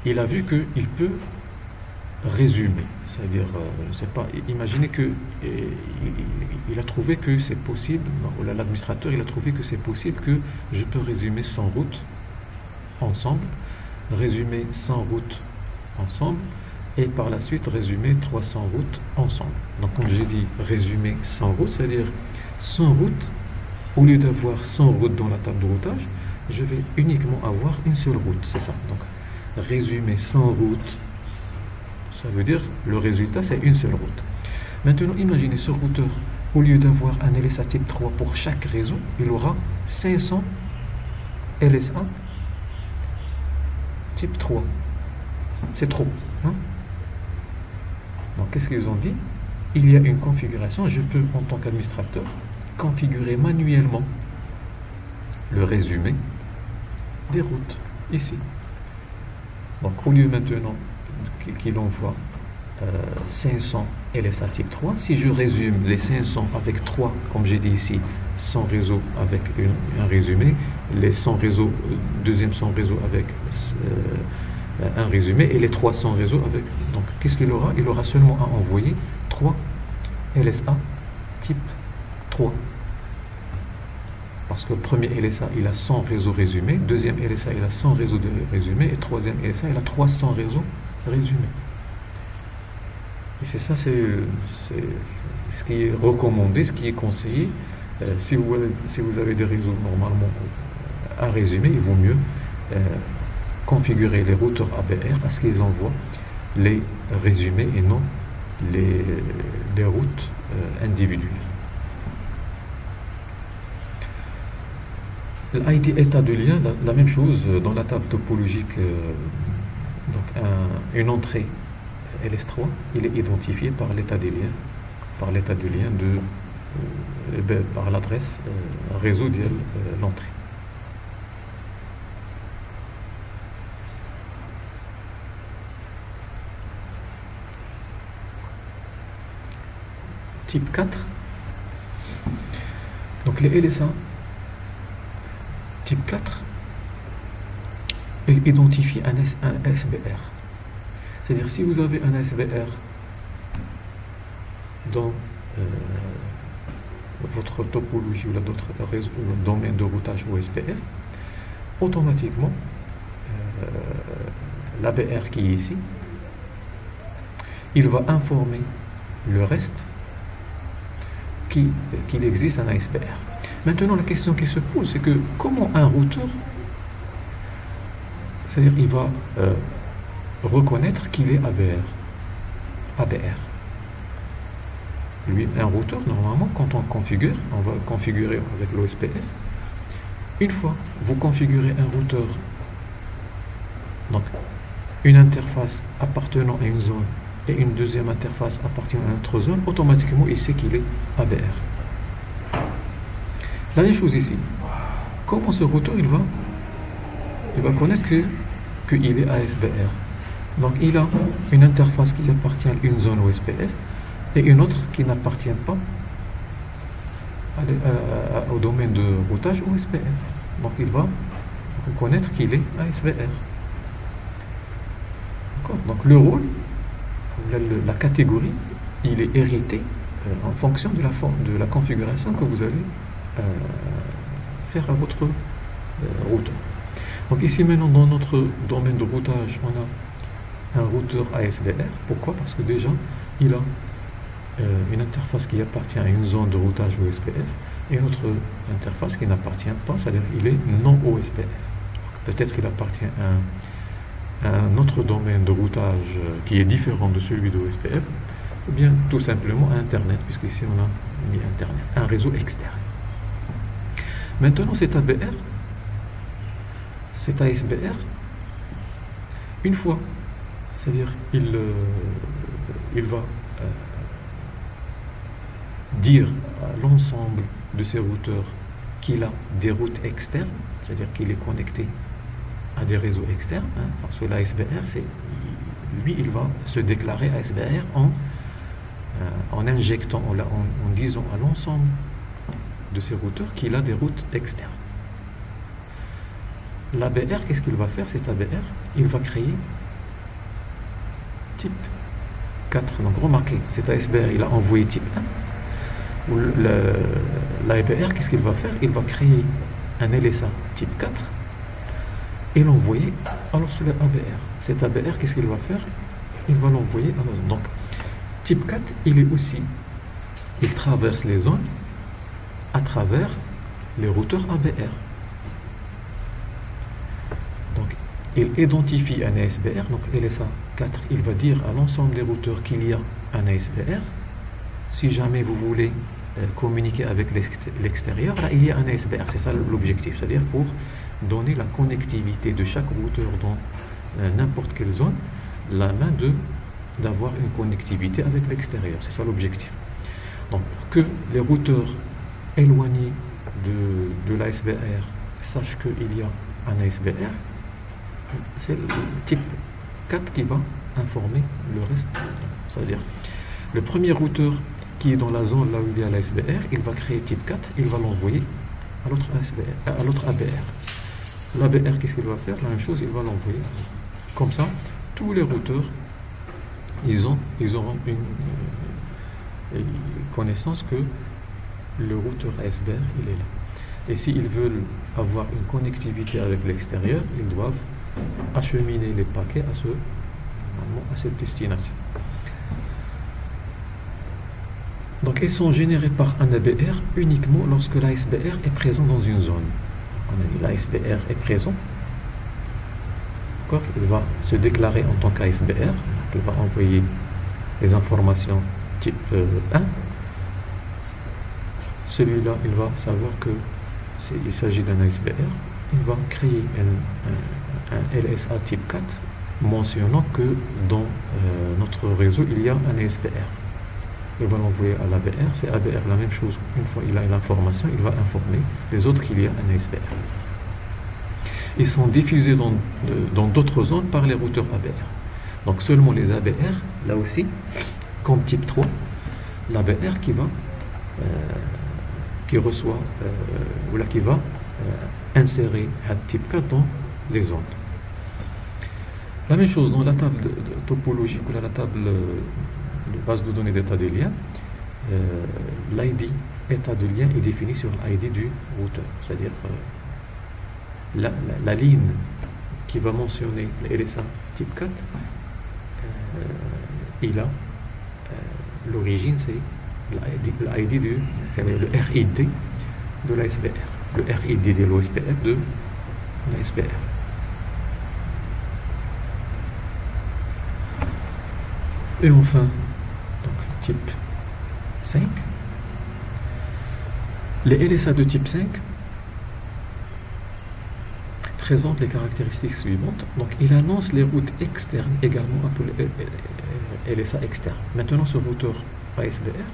Speaker 1: il a vu qu'il peut résumer, c'est-à-dire, je ne sais pas, imaginez que il a trouvé que c'est possible, l'administrateur il a trouvé que c'est possible que je peux résumer 100 routes ensemble, résumer 100 routes ensemble, et par la suite résumer 300 routes ensemble. Donc comme j'ai dit, résumer 100 routes, c'est-à-dire 100 routes, au lieu d'avoir 100 routes dans la table de routage, je vais uniquement avoir une seule route, c'est ça. Donc résumer 100 routes, ça veut dire le résultat c'est une seule route. Maintenant imaginez ce routeur, au lieu d'avoir un LSA type 3 pour chaque réseau, il aura 500 LSA type 3. C'est trop, hein? Donc qu'est-ce qu'ils ont dit? Il y a une configuration, je peux en tant qu'administrateur configurer manuellement le résumé des routes ici. Donc au lieu maintenant qu'il envoie 500 LSA type 3, si je résume les 500 avec 3, comme j'ai dit ici, 100 réseaux avec un résumé, les 100 réseaux, deuxième 100 réseaux avec un résumé, et les 300 réseaux avec... Donc qu'est-ce qu'il aura? Il aura seulement à envoyer 3 LSA type 3. Parce que le premier LSA, il a 100 réseaux résumés, deuxième LSA, il a 100 réseaux de résumés, et troisième LSA, il a 300 réseaux résumés. Et c'est ça, c'est ce qui est recommandé, ce qui est conseillé. Si vous avez des réseaux normalement à résumer, il vaut mieux configurer les routeurs ABR à ce qu'ils envoient les résumés et non les routes individuelles. L'ID état de lien, la même chose dans la table topologique. Donc une entrée LS3, il est identifié par l'état des liens, par l'état de lien par l'adresse réseau de l'entrée. Type 4, donc les LSA type 4, il identifie un SBR. C'est-à-dire si vous avez un SBR dans votre topologie ou d'autres réseaux ou domaine de routage OSPF, automatiquement l'ABR qui est ici, il va informer le reste qu'il existe un ASBR. Maintenant, la question qui se pose, c'est que comment un routeur, c'est-à-dire il va reconnaître qu'il est ABR. Lui, un routeur, normalement, quand on configure, on va configurer avec l'OSPF. Une fois vous configurez un routeur, donc une interface appartenant à une zone et une deuxième interface appartenant à une autre zone, automatiquement il sait qu'il est ABR. La même chose ici. Comment ce routeur il va connaître qu'il est ASBR. Donc il a une interface qui appartient à une zone OSPF et une autre qui n'appartient pas au domaine de routage OSPF. Donc il va reconnaître qu'il est ASBR. Donc le rôle, la catégorie, il est hérité en fonction de la configuration que vous allez faire à votre routeur. Donc ici maintenant dans notre domaine de routage, on a un routeur ASBR. Pourquoi? Parce que déjà il a une interface qui appartient à une zone de routage OSPF et une autre interface qui n'appartient pas, c'est-à-dire qu'il est non OSPF. Peut-être qu'il appartient à un autre domaine de routage qui est différent de celui de OSPF, ou bien tout simplement à Internet, puisque ici on a mis Internet, un réseau externe. Maintenant cet ABR, cet ASBR, une fois, c'est-à-dire il va dire à l'ensemble de ces routeurs qu'il a des routes externes, c'est-à-dire qu'il est connecté à des réseaux externes, parce que l'ASBR, lui, il va se déclarer ASBR en injectant, en disant à l'ensemble de ces routeurs qu'il a des routes externes. L'ABR, qu'est-ce qu'il va faire, cet ABR? Il va créer type 4. Donc remarquez, cet ASBR, il a envoyé type 1. L'ABR, qu'est-ce qu'il va faire? Il va créer un LSA type 4 et l'envoyer à l'autre ABR. Cet ABR, qu'est-ce qu'il va faire? Il va l'envoyer à l'autre. Donc, type 4, il traverse les zones à travers les routeurs ABR. Donc, il identifie un ASBR. Donc, LSA 4, il va dire à l'ensemble des routeurs qu'il y a un ASBR. Si jamais vous voulez communiquer avec l'extérieur, là, il y a un ASBR. C'est ça l'objectif. C'est-à-dire pour donner la connectivité de chaque routeur dans n'importe quelle zone, la main d'avoir une connectivité avec l'extérieur. C'est ça l'objectif. Donc, pour que les routeurs éloignés de l'ASBR sachent qu'il y a un ASBR, c'est le type 4 qui va informer le reste. C'est-à-dire, le premier routeur qui est dans la zone là où il y a l'ASBR, il va créer type 4, il va l'envoyer à l'autre ABR. L'ABR, qu'est-ce qu'il va faire? La même chose, il va l'envoyer. Comme ça, tous les routeurs, ils auront une connaissance que le routeur ASBR, il est là. Et s'ils veulent avoir une connectivité avec l'extérieur, ils doivent acheminer les paquets à cette destination. Donc, ils sont générés par un ABR uniquement lorsque l'ASBR est présent dans une zone. On a dit l'ASBR est présent d'accord, il va se déclarer en tant qu'ASBR, il va envoyer les informations type 1. Celui-là, il va savoir que il s'agit d'un ASBR. Il va créer un LSA type 4 mentionnant que dans notre réseau, il y a un ASBR. Il va l'envoyer à l'ABR. C'est ABR la même chose. Une fois qu'il a l'information, il va informer les autres qu'il y a un ASBR. Ils sont diffusés dans d'autres zones par les routeurs ABR. Donc seulement les ABR, là aussi, comme type 3, l'ABR qui reçoit ou là qui va insérer un type 4 dans les ondes. La même chose dans la table topologique ou la table de base de données d'état des liens, l'ID état de lien est défini sur l'ID du routeur, c'est-à-dire la ligne qui va mentionner le LSA type 4, l'origine c'est l'ID le RID de l'ASBR, le RID de l'OSPF de l'ASBR. Et enfin, donc type 5, les LSA de type 5 présentent les caractéristiques suivantes. Donc il annonce les routes externes également appelées LSA externes. Maintenant ce routeur ASBR,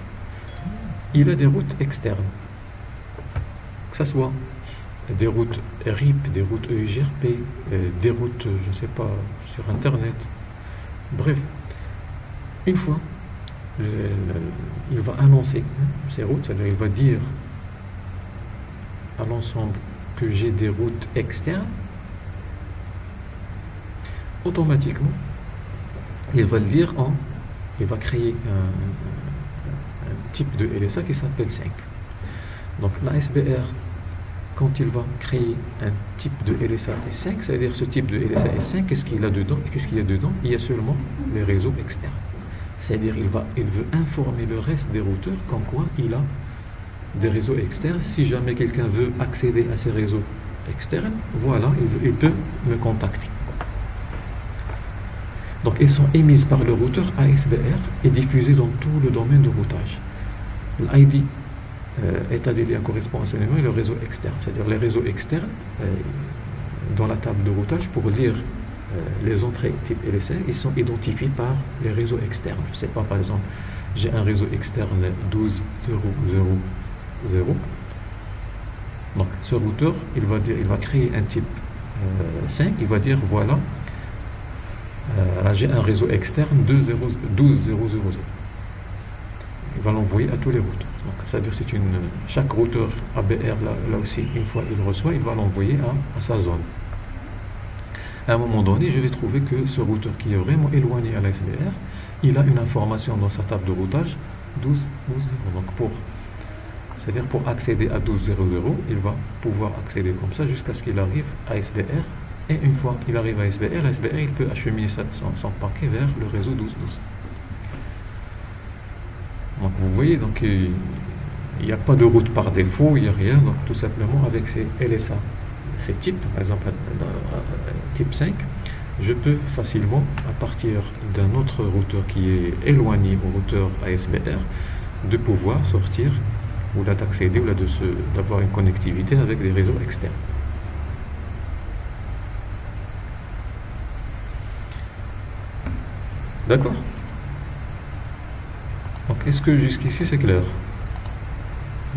Speaker 1: il a des routes externes, que ce soit des routes RIP, des routes EIGRP, des routes, je ne sais pas, sur Internet. Bref, une fois, il va annoncer ces routes, c'est-à-dire il va dire à l'ensemble que j'ai des routes externes. Automatiquement, il va le dire il va créer un type de LSA qui s'appelle 5. Donc l'ASBR, quand il va créer un type de LSA S5, c'est-à-dire ce type de LSA S5, qu'est-ce qu'il a dedans? Et qu'est-ce qu'il y a dedans? Il y a seulement les réseaux externes. C'est-à-dire il veut informer le reste des routeurs comme quoi il a des réseaux externes. Si jamais quelqu'un veut accéder à ces réseaux externes, voilà, il peut me contacter. Donc ils sont émises par le routeur ASBR et diffusées dans tout le domaine de routage. L'ID état des liens correspond à ce numéro et le réseau externe, c'est-à-dire les réseaux externes dans la table de routage pour lire les entrées type LSA, ils sont identifiés par les réseaux externes. Je ne sais pas, par exemple, j'ai un réseau externe 12.0.0.0. Donc ce routeur, il va créer un type 5, il va dire voilà, là j'ai un réseau externe 12.0.0.0. Il va l'envoyer à tous les routeurs. Donc c'est-à-dire chaque routeur ABR là aussi, une fois il reçoit, il va l'envoyer à sa zone. À un moment donné, je vais trouver que ce routeur qui est vraiment éloigné à l'ASBR, il a une information dans sa table de routage 12.0.0. Donc c'est-à-dire pour accéder à 12.0.0, il va pouvoir accéder comme ça jusqu'à ce qu'il arrive à SBR. Et une fois qu'il arrive à SBR, il peut acheminer son paquet vers le réseau 12.12. Donc vous voyez, donc il n'y a pas de route par défaut, il n'y a rien. Donc tout simplement avec ces LSA, ces types, par exemple type 5, je peux facilement, à partir d'un autre routeur qui est éloigné au routeur ASBR, de pouvoir sortir ou là d'accéder ou là d'avoir une connectivité avec des réseaux externes. D'accord? Donc est-ce que jusqu'ici c'est clair?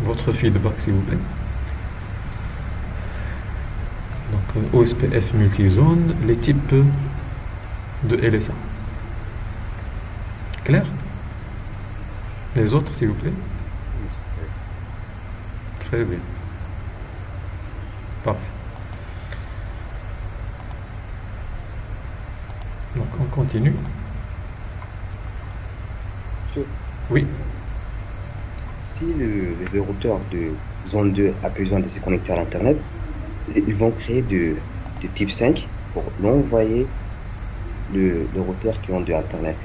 Speaker 1: Votre feedback s'il vous plaît. Donc OSPF multizone, les types de LSA. Clair? Les autres s'il vous plaît. Très bien. Parfait. Donc on continue. Oui.
Speaker 2: Si les routeurs de zone 2 a besoin de se connecter à l'internet, ils vont créer de type 5 pour l'envoyer le routeur qui ont de internet.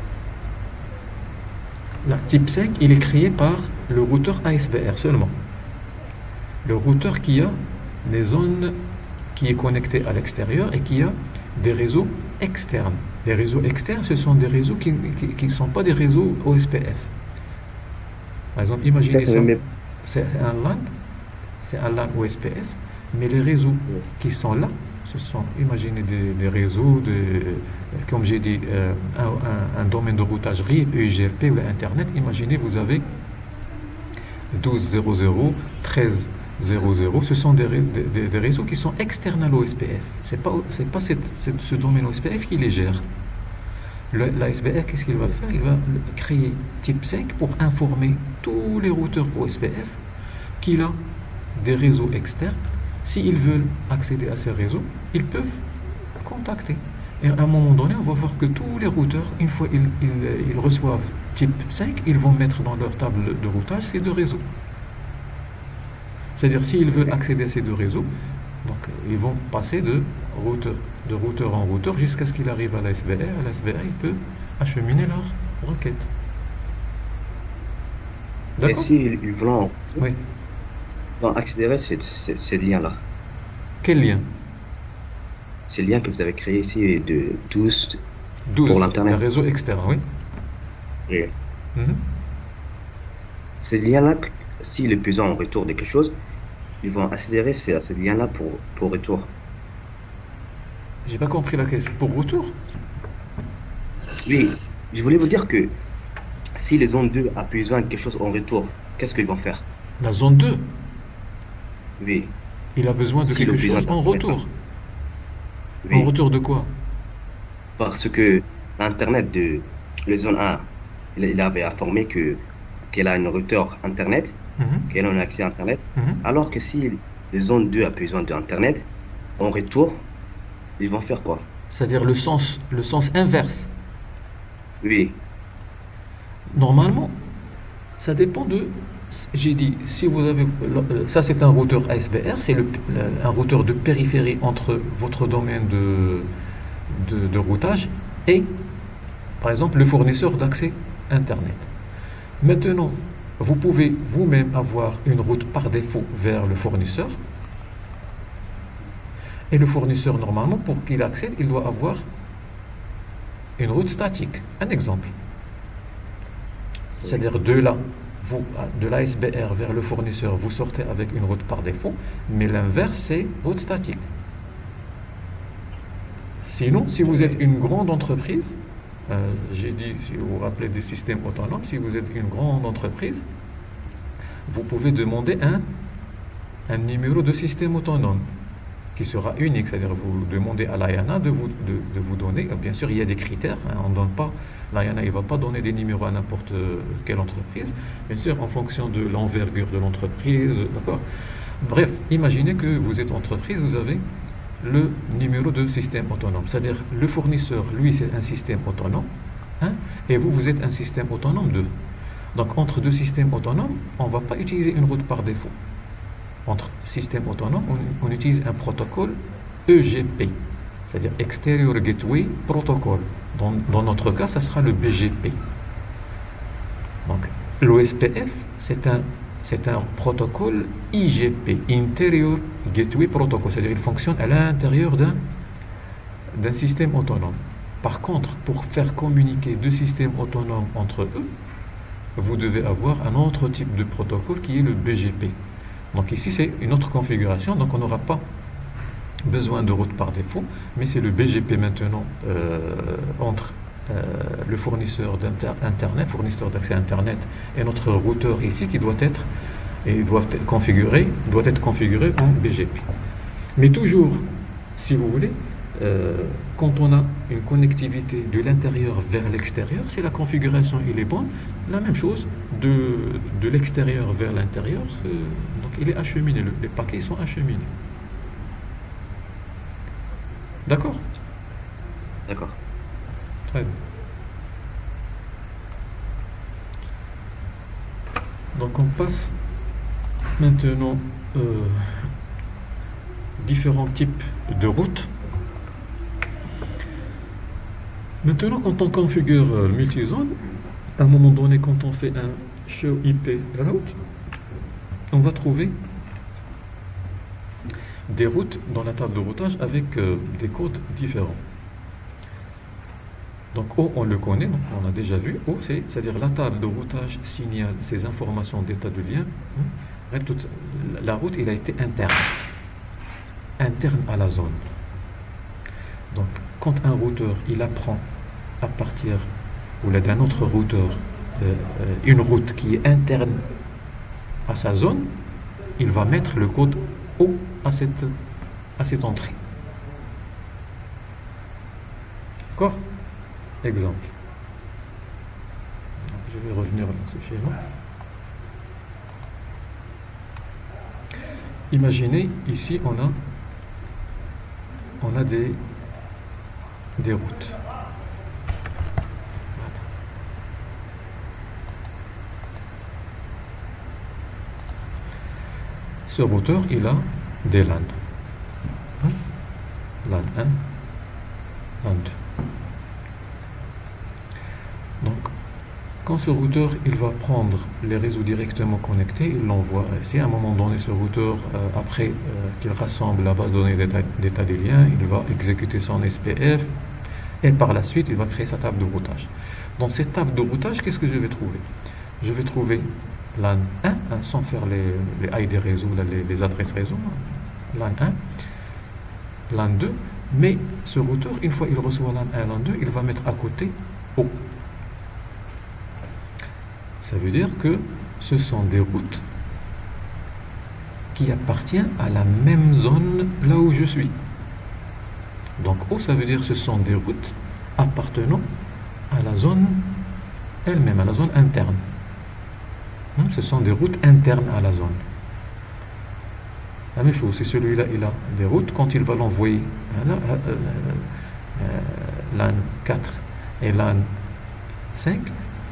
Speaker 1: La type 5, il est créé par le routeur ASBR seulement. Le routeur qui a les zones qui est connecté à l'extérieur et qui a des réseaux externes. Les réseaux externes, ce sont des réseaux qui ne sont pas des réseaux OSPF. Par exemple,
Speaker 2: Ça,
Speaker 1: imaginez
Speaker 2: c'est
Speaker 1: ça,
Speaker 2: même.
Speaker 1: c'est un LAN OSPF, mais les réseaux qui sont là, ce sont, imaginez des réseaux, comme j'ai dit, un domaine de routage RIP, EIGRP ou Internet. Imaginez, vous avez 12.00, 13.00, ce sont des réseaux qui sont externes à l'OSPF. C'est pas ce domaine OSPF qui les gère. L'ASBR, qu'est-ce qu'il va faire? Il va créer type 5 pour informer tous les routeurs OSPF qu'il a des réseaux externes. S'ils veulent accéder à ces réseaux, ils peuvent contacter. Et à un moment donné, on va voir que tous les routeurs, une fois ils reçoivent type 5, ils vont mettre dans leur table de routage ces deux réseaux. C'est-à-dire, s'ils veulent accéder à ces deux réseaux, donc ils vont passer de routeur en routeur jusqu'à ce qu'il arrive à la SBR. La SBR, il peut acheminer leur requête.
Speaker 2: Et
Speaker 1: D'accord?
Speaker 2: si ils
Speaker 1: Oui.
Speaker 2: vont accélérer ces liens-là,
Speaker 1: Quel lien?
Speaker 2: ces liens que vous avez créés ici de 12 pour
Speaker 1: 12.
Speaker 2: l'Internet.
Speaker 1: Un réseau externe, oui.
Speaker 2: Et
Speaker 1: Mhm.
Speaker 2: ces liens-là, si les besoins en retour de quelque chose, ils vont accélérer ces liens-là pour retour.
Speaker 1: J'ai pas compris la question. Pour retour?
Speaker 2: Oui, je voulais vous dire que si les zones 2 a besoin de quelque chose en retour, qu'est-ce qu'ils vont faire?
Speaker 1: La zone 2,
Speaker 2: Oui,
Speaker 1: il a besoin de
Speaker 2: si le
Speaker 1: quelque
Speaker 2: besoin
Speaker 1: chose en
Speaker 2: d'Internet,
Speaker 1: retour. En
Speaker 2: oui,
Speaker 1: retour de quoi?
Speaker 2: parce que l'Internet de la zone 1, il avait informé qu'elle a un routeur Internet,
Speaker 1: Mhm.
Speaker 2: qu'elle a un accès à Internet,
Speaker 1: Mhm.
Speaker 2: alors que si les zones 2 a besoin d'Internet, en retour, ils vont faire quoi?
Speaker 1: C'est-à-dire le sens inverse.
Speaker 2: Oui,
Speaker 1: Normalement, ça dépend de. J'ai dit, si vous avez. Ça, c'est un routeur ASBR, c'est un routeur de périphérie entre votre domaine de routage et, par exemple, le fournisseur d'accès Internet. Maintenant, vous pouvez vous-même avoir une route par défaut vers le fournisseur. Et le fournisseur, normalement, pour qu'il accède, il doit avoir une route statique. Un exemple.
Speaker 2: oui,
Speaker 1: C'est-à-dire de l'ASBR vers le fournisseur, vous sortez avec une route par défaut, mais l'inverse, c'est route statique. Sinon, si vous êtes une grande entreprise, j'ai dit, si vous vous rappelez des systèmes autonomes, si vous êtes une grande entreprise, vous pouvez demander un numéro de système autonome qui sera unique, c'est-à-dire vous demandez à l'AIANA de vous donner, bien sûr il y a des critères, hein, on donne pas, l'AIANA ne va pas donner des numéros à n'importe quelle entreprise, bien sûr en fonction de l'envergure de l'entreprise, d'accord. Bref, imaginez que vous êtes entreprise, vous avez le numéro de système autonome, c'est-à-dire le fournisseur, lui c'est un système autonome, hein, et vous êtes un système autonome 2. Donc entre deux systèmes autonomes, on ne va pas utiliser une route par défaut. Entre systèmes autonomes, on utilise un protocole EGP, c'est-à-dire Exterior Gateway Protocol. Dans notre cas, ça sera le BGP. Donc, l'OSPF, c'est un protocole IGP, Interior Gateway Protocol, c'est-à-dire il fonctionne à l'intérieur d'un système autonome. Par contre, pour faire communiquer deux systèmes autonomes entre eux, vous devez avoir un autre type de protocole qui est le BGP. Donc ici, c'est une autre configuration, donc on n'aura pas besoin de route par défaut, mais c'est le BGP maintenant entre le fournisseur d'Internet, fournisseur d'accès à Internet, et notre routeur ici qui doit être configuré en BGP. Mais toujours, si vous voulez, quand on a une connectivité de l'intérieur vers l'extérieur, si la configuration il est bonne, la même chose de l'extérieur vers l'intérieur, donc il est acheminé, les paquets sont acheminés. D'accord?
Speaker 2: d'accord.
Speaker 1: Très bien. Donc on passe maintenant différents types de routes. Maintenant, quand on configure le multizone, à un moment donné, quand on fait un show IP route, on va trouver des routes dans la table de routage avec des codes différents. Donc O, on le connaît, donc on a déjà vu. O, c'est-à-dire la table de routage signale ces informations d'état de lien. La route, il a été interne à la zone. Donc, quand un routeur, il apprend à partir ou d'un autre routeur une route qui est interne à sa zone, il va mettre le code O à cette entrée. D'accord? Exemple. Donc, je vais revenir dans ce schéma. Imaginez, ici, on a des routes. Ce routeur, il a des LAN. LAN 1, LAN 2. Donc, quand ce routeur, il va prendre les réseaux directement connectés, il l'envoie ici. À un moment donné, ce routeur, après qu'il rassemble la base de données d'état des liens, il va exécuter son SPF et par la suite, il va créer sa table de routage. Dans cette table de routage, qu'est-ce que je vais trouver? Je vais trouver LAN 1, sans faire les ID réseaux, les adresses réseau, LAN 1, LAN 2, mais ce routeur, une fois qu'il reçoit LAN 1 et LAN 2, il va mettre à côté O. Ça veut dire que ce sont des routes qui appartiennent à la même zone là où je suis. Donc O, ça veut dire que ce sont des routes appartenant à la zone elle-même, à la zone interne. Ce sont des routes internes à la zone. La même chose, si celui-là il a des routes, quand il va l'envoyer LAN 4 et LAN 5,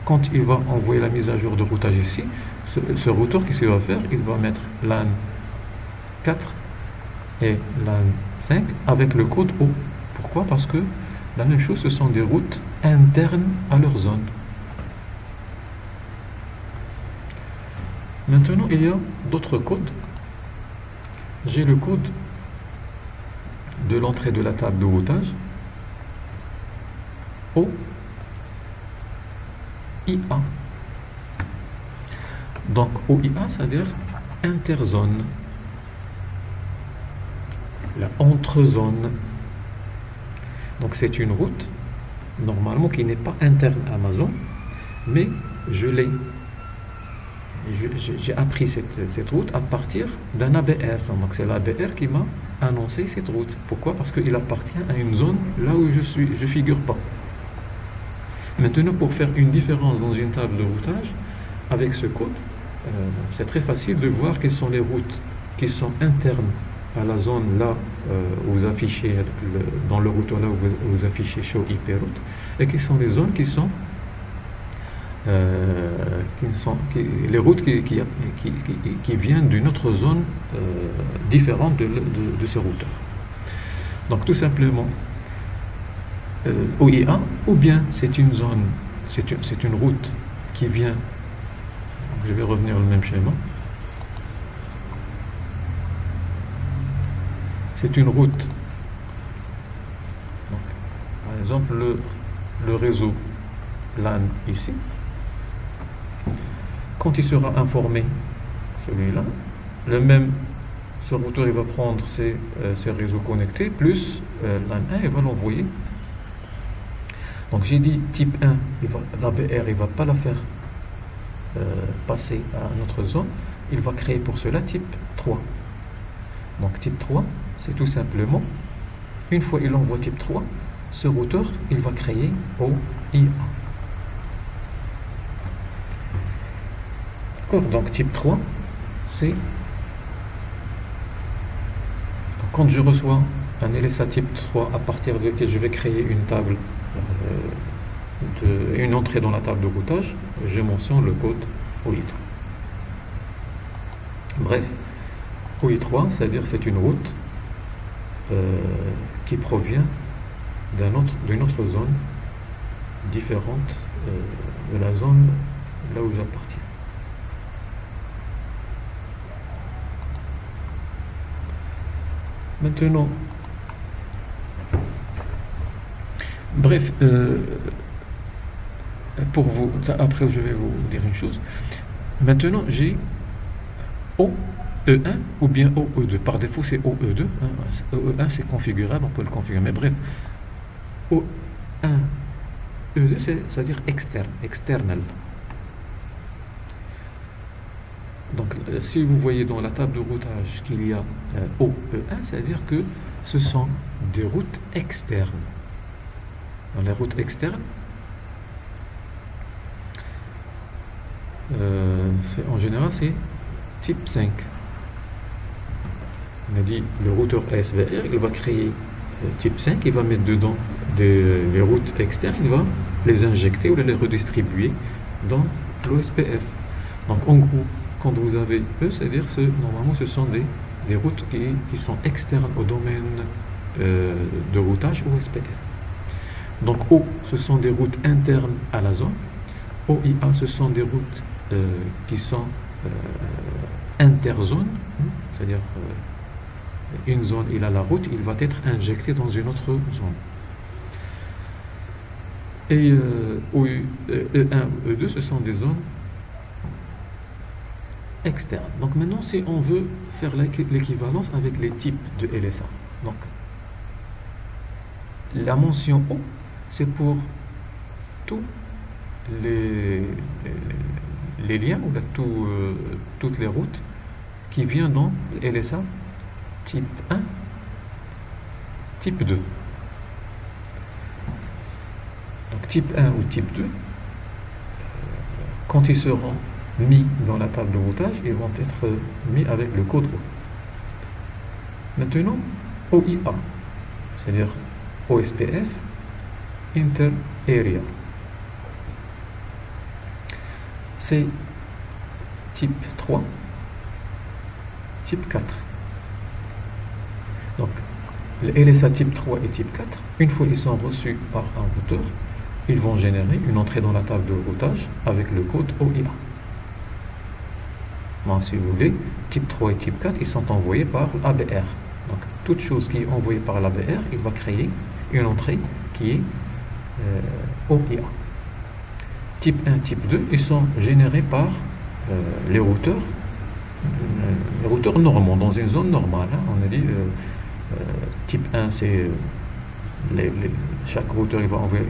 Speaker 1: quand il va envoyer la mise à jour de routage ici, ce routeur, qu'est-ce qu'il va faire? Il va mettre LAN 4 et LAN 5 avec le code O. Pourquoi? Parce que la même chose, ce sont des routes internes à leur zone. Maintenant, il y a d'autres codes. J'ai le code de l'entrée de la table de routage OIA. Donc OIA, c'est-à-dire interzone, la entre-zone. Donc c'est une route, normalement, qui n'est pas interne à ma zone, mais j'ai appris cette route à partir d'un ABR. Donc c'est l'ABR qui m'a annoncé cette route. Pourquoi? Parce qu'il appartient à une zone là où je figure pas. Maintenant, pour faire une différence dans une table de routage, avec ce code, c'est très facile de voir quelles sont les routes qui sont internes à la zone là où vous affichez, dans le routeur là où vous affichez Show IP Route, et quelles sont les zones qui sont les routes qui viennent d'une autre zone différente de ce routeur. Donc tout simplement, OIA, ou bien c'est une zone, c'est une route qui vient, je vais revenir au même schéma, c'est une route, donc, par exemple le réseau LAN ici, quand il sera informé, celui-là, ce routeur il va prendre ces réseaux connectés, plus LAN 1, il va l'envoyer. Donc j'ai dit type 1, l'ABR, il ne va pas la faire passer à notre zone, il va créer pour cela type 3. Donc type 3, c'est tout simplement, une fois il envoie type 3, ce routeur, il va créer OIA. Donc type 3, c'est quand je reçois un LSA type 3 à partir de lequel je vais créer une table, une entrée dans la table de routage, je mentionne le code OI3. Bref, OI3, c'est-à-dire c'est une route qui provient d'une autre zone différente de la zone là où j'appartiens. Maintenant, bref, pour vous, après je vais vous dire une chose. Maintenant, j'ai OE1 ou bien OE2. Par défaut, c'est OE2. Hein. OE1, c'est configurable, on peut le configurer. Mais bref, O1, E2, c'est-à-dire externe, external. Donc, si vous voyez dans la table de routage qu'il y a OE1, c'est-à-dire que ce sont des routes externes. Dans les routes externes, en général, c'est type 5. On a dit le routeur SVR, il va créer type 5, il va mettre dedans les routes externes, il va les injecter ou les redistribuer dans l'OSPF. Donc, en gros, quand vous avez E, c'est-à-dire normalement ce sont des routes qui sont externes au domaine de routage OSPF. Donc O, ce sont des routes internes à la zone. OIA, ce sont des routes qui sont interzones, c'est-à-dire une zone, il a la route, il va être injecté dans une autre zone. Et E1 ou E2, ce sont des zones externe. Donc maintenant, si on veut faire l'équivalence avec les types de LSA, donc la mention O, c'est pour tous les liens ou toutes les routes qui viennent dans LSA type 1, type 2. Donc type 1 ou type 2, quand ils seront mis dans la table de routage, ils vont être mis avec le code O. Maintenant, OIA, c'est-à-dire OSPF Inter Area. C'est type 3, type 4. Donc, les LSA type 3 et type 4, une fois qu'ils sont reçus par un routeur, ils vont générer une entrée dans la table de routage avec le code OIA. Bon, si vous voulez, type 3 et type 4, ils sont envoyés par l'ABR. Donc, toute chose qui est envoyée par l'ABR, il va créer une entrée qui est OIA. Type 1, type 2, ils sont générés par les routeurs normaux, dans une zone normale. Hein. On a dit, type 1, c'est chaque routeur il va envoyer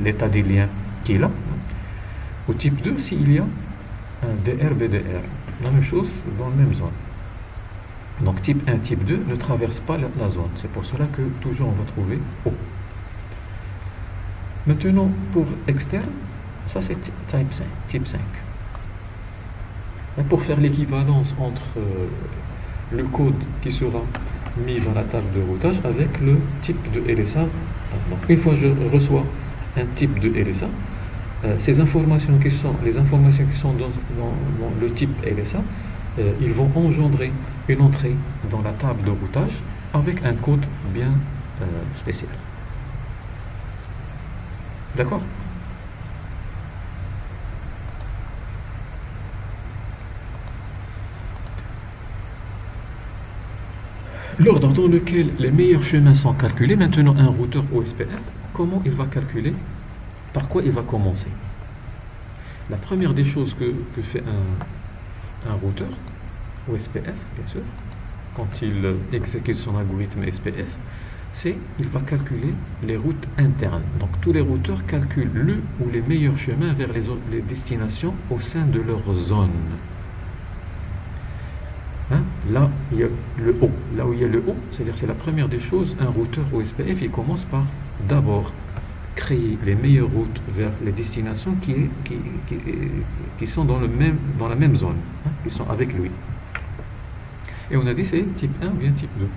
Speaker 1: l'état des liens qui est là. Au type 2, s'il y a un DR-BDR, la même chose dans la même zone. Donc type 1, type 2 ne traverse pas la zone. C'est pour cela que toujours on va trouver O. Maintenant, pour externe, ça c'est type 5. Et pour faire l'équivalence entre le code qui sera mis dans la table de routage avec le type de LSA. Donc, une fois que je reçois un type de LSA, les informations qui sont dans le type LSA, ils vont engendrer une entrée dans la table de routage avec un code bien spécial. D'accord? L'ordre dans lequel les meilleurs chemins sont calculés, maintenant un routeur OSPF, comment il va calculer? Par quoi il va commencer? La première des choses que fait un routeur OSPF, bien sûr, quand il exécute son algorithme SPF, c'est qu'il va calculer les routes internes. Donc tous les routeurs calculent le ou les meilleurs chemins vers les destinations au sein de leur zone. Hein? Là, il y a le O. Là où il y a le O, c'est-à-dire c'est la première des choses, un routeur OSPF, il commence par d'abord créer les meilleures routes vers les destinations qui sont dans la même zone, hein, qui sont avec lui. Et on a dit c'est type 1 ou bien type 2.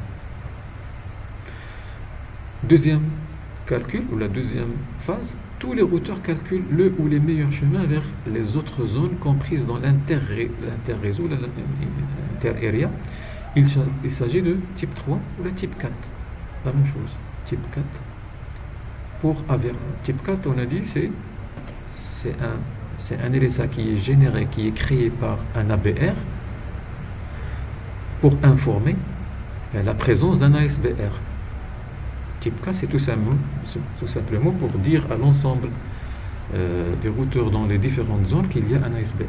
Speaker 1: Deuxième calcul, ou la deuxième phase, tous les routeurs calculent le ou les meilleurs chemins vers les autres zones comprises dans l'interréseau, l'inter-area. Il s'agit de type 3 ou la type 4. La même chose, type 4. Pour avoir type 4, on a dit c'est un LSA qui est généré, qui est créé par un ABR pour informer la présence d'un ASBR. Type 4, c'est tout simplement pour dire à l'ensemble des routeurs dans les différentes zones qu'il y a un ASBR.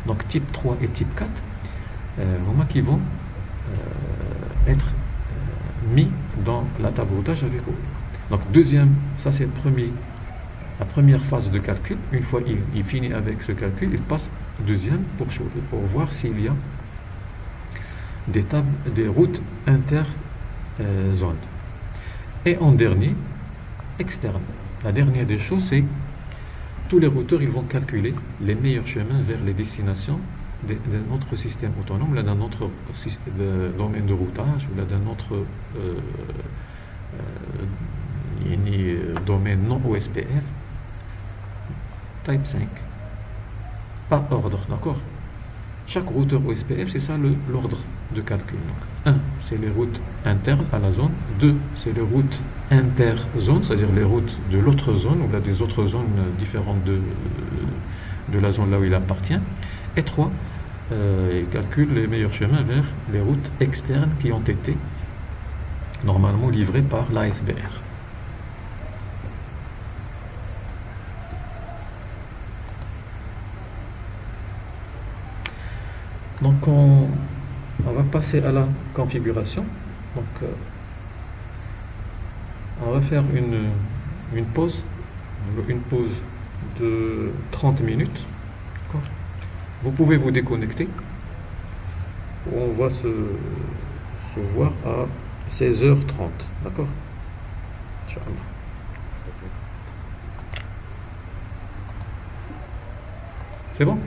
Speaker 1: Donc type 3 et type 4, qui vont être mis dans la table routage avec eux. Donc deuxième, ça c'est la première phase de calcul. Une fois il finit avec ce calcul, il passe deuxième pour voir s'il y a des routes inter-zones. Et en dernier, externe. La dernière des choses, c'est tous les routeurs, ils vont calculer les meilleurs chemins vers les destinations d'un autre système autonome, là d'un autre domaine de routage, ou là d'un autre domaine non OSPF, type 5. Par ordre, d'accord? Chaque routeur OSPF, c'est ça l'ordre de calcul. Donc, 1, c'est les routes internes à la zone. 2, c'est les routes inter-zones, c'est-à-dire les routes de l'autre zone, ou là des autres zones différentes de la zone là où il appartient. Et 3, il calcule les meilleurs chemins vers les routes externes qui ont été normalement livrées par l'ASBR. Donc on va passer à la configuration. Donc on va faire une pause de 30 minutes. Vous pouvez vous déconnecter. On va se voir à 16h30. D'accord? Inch'Allah. C'est bon?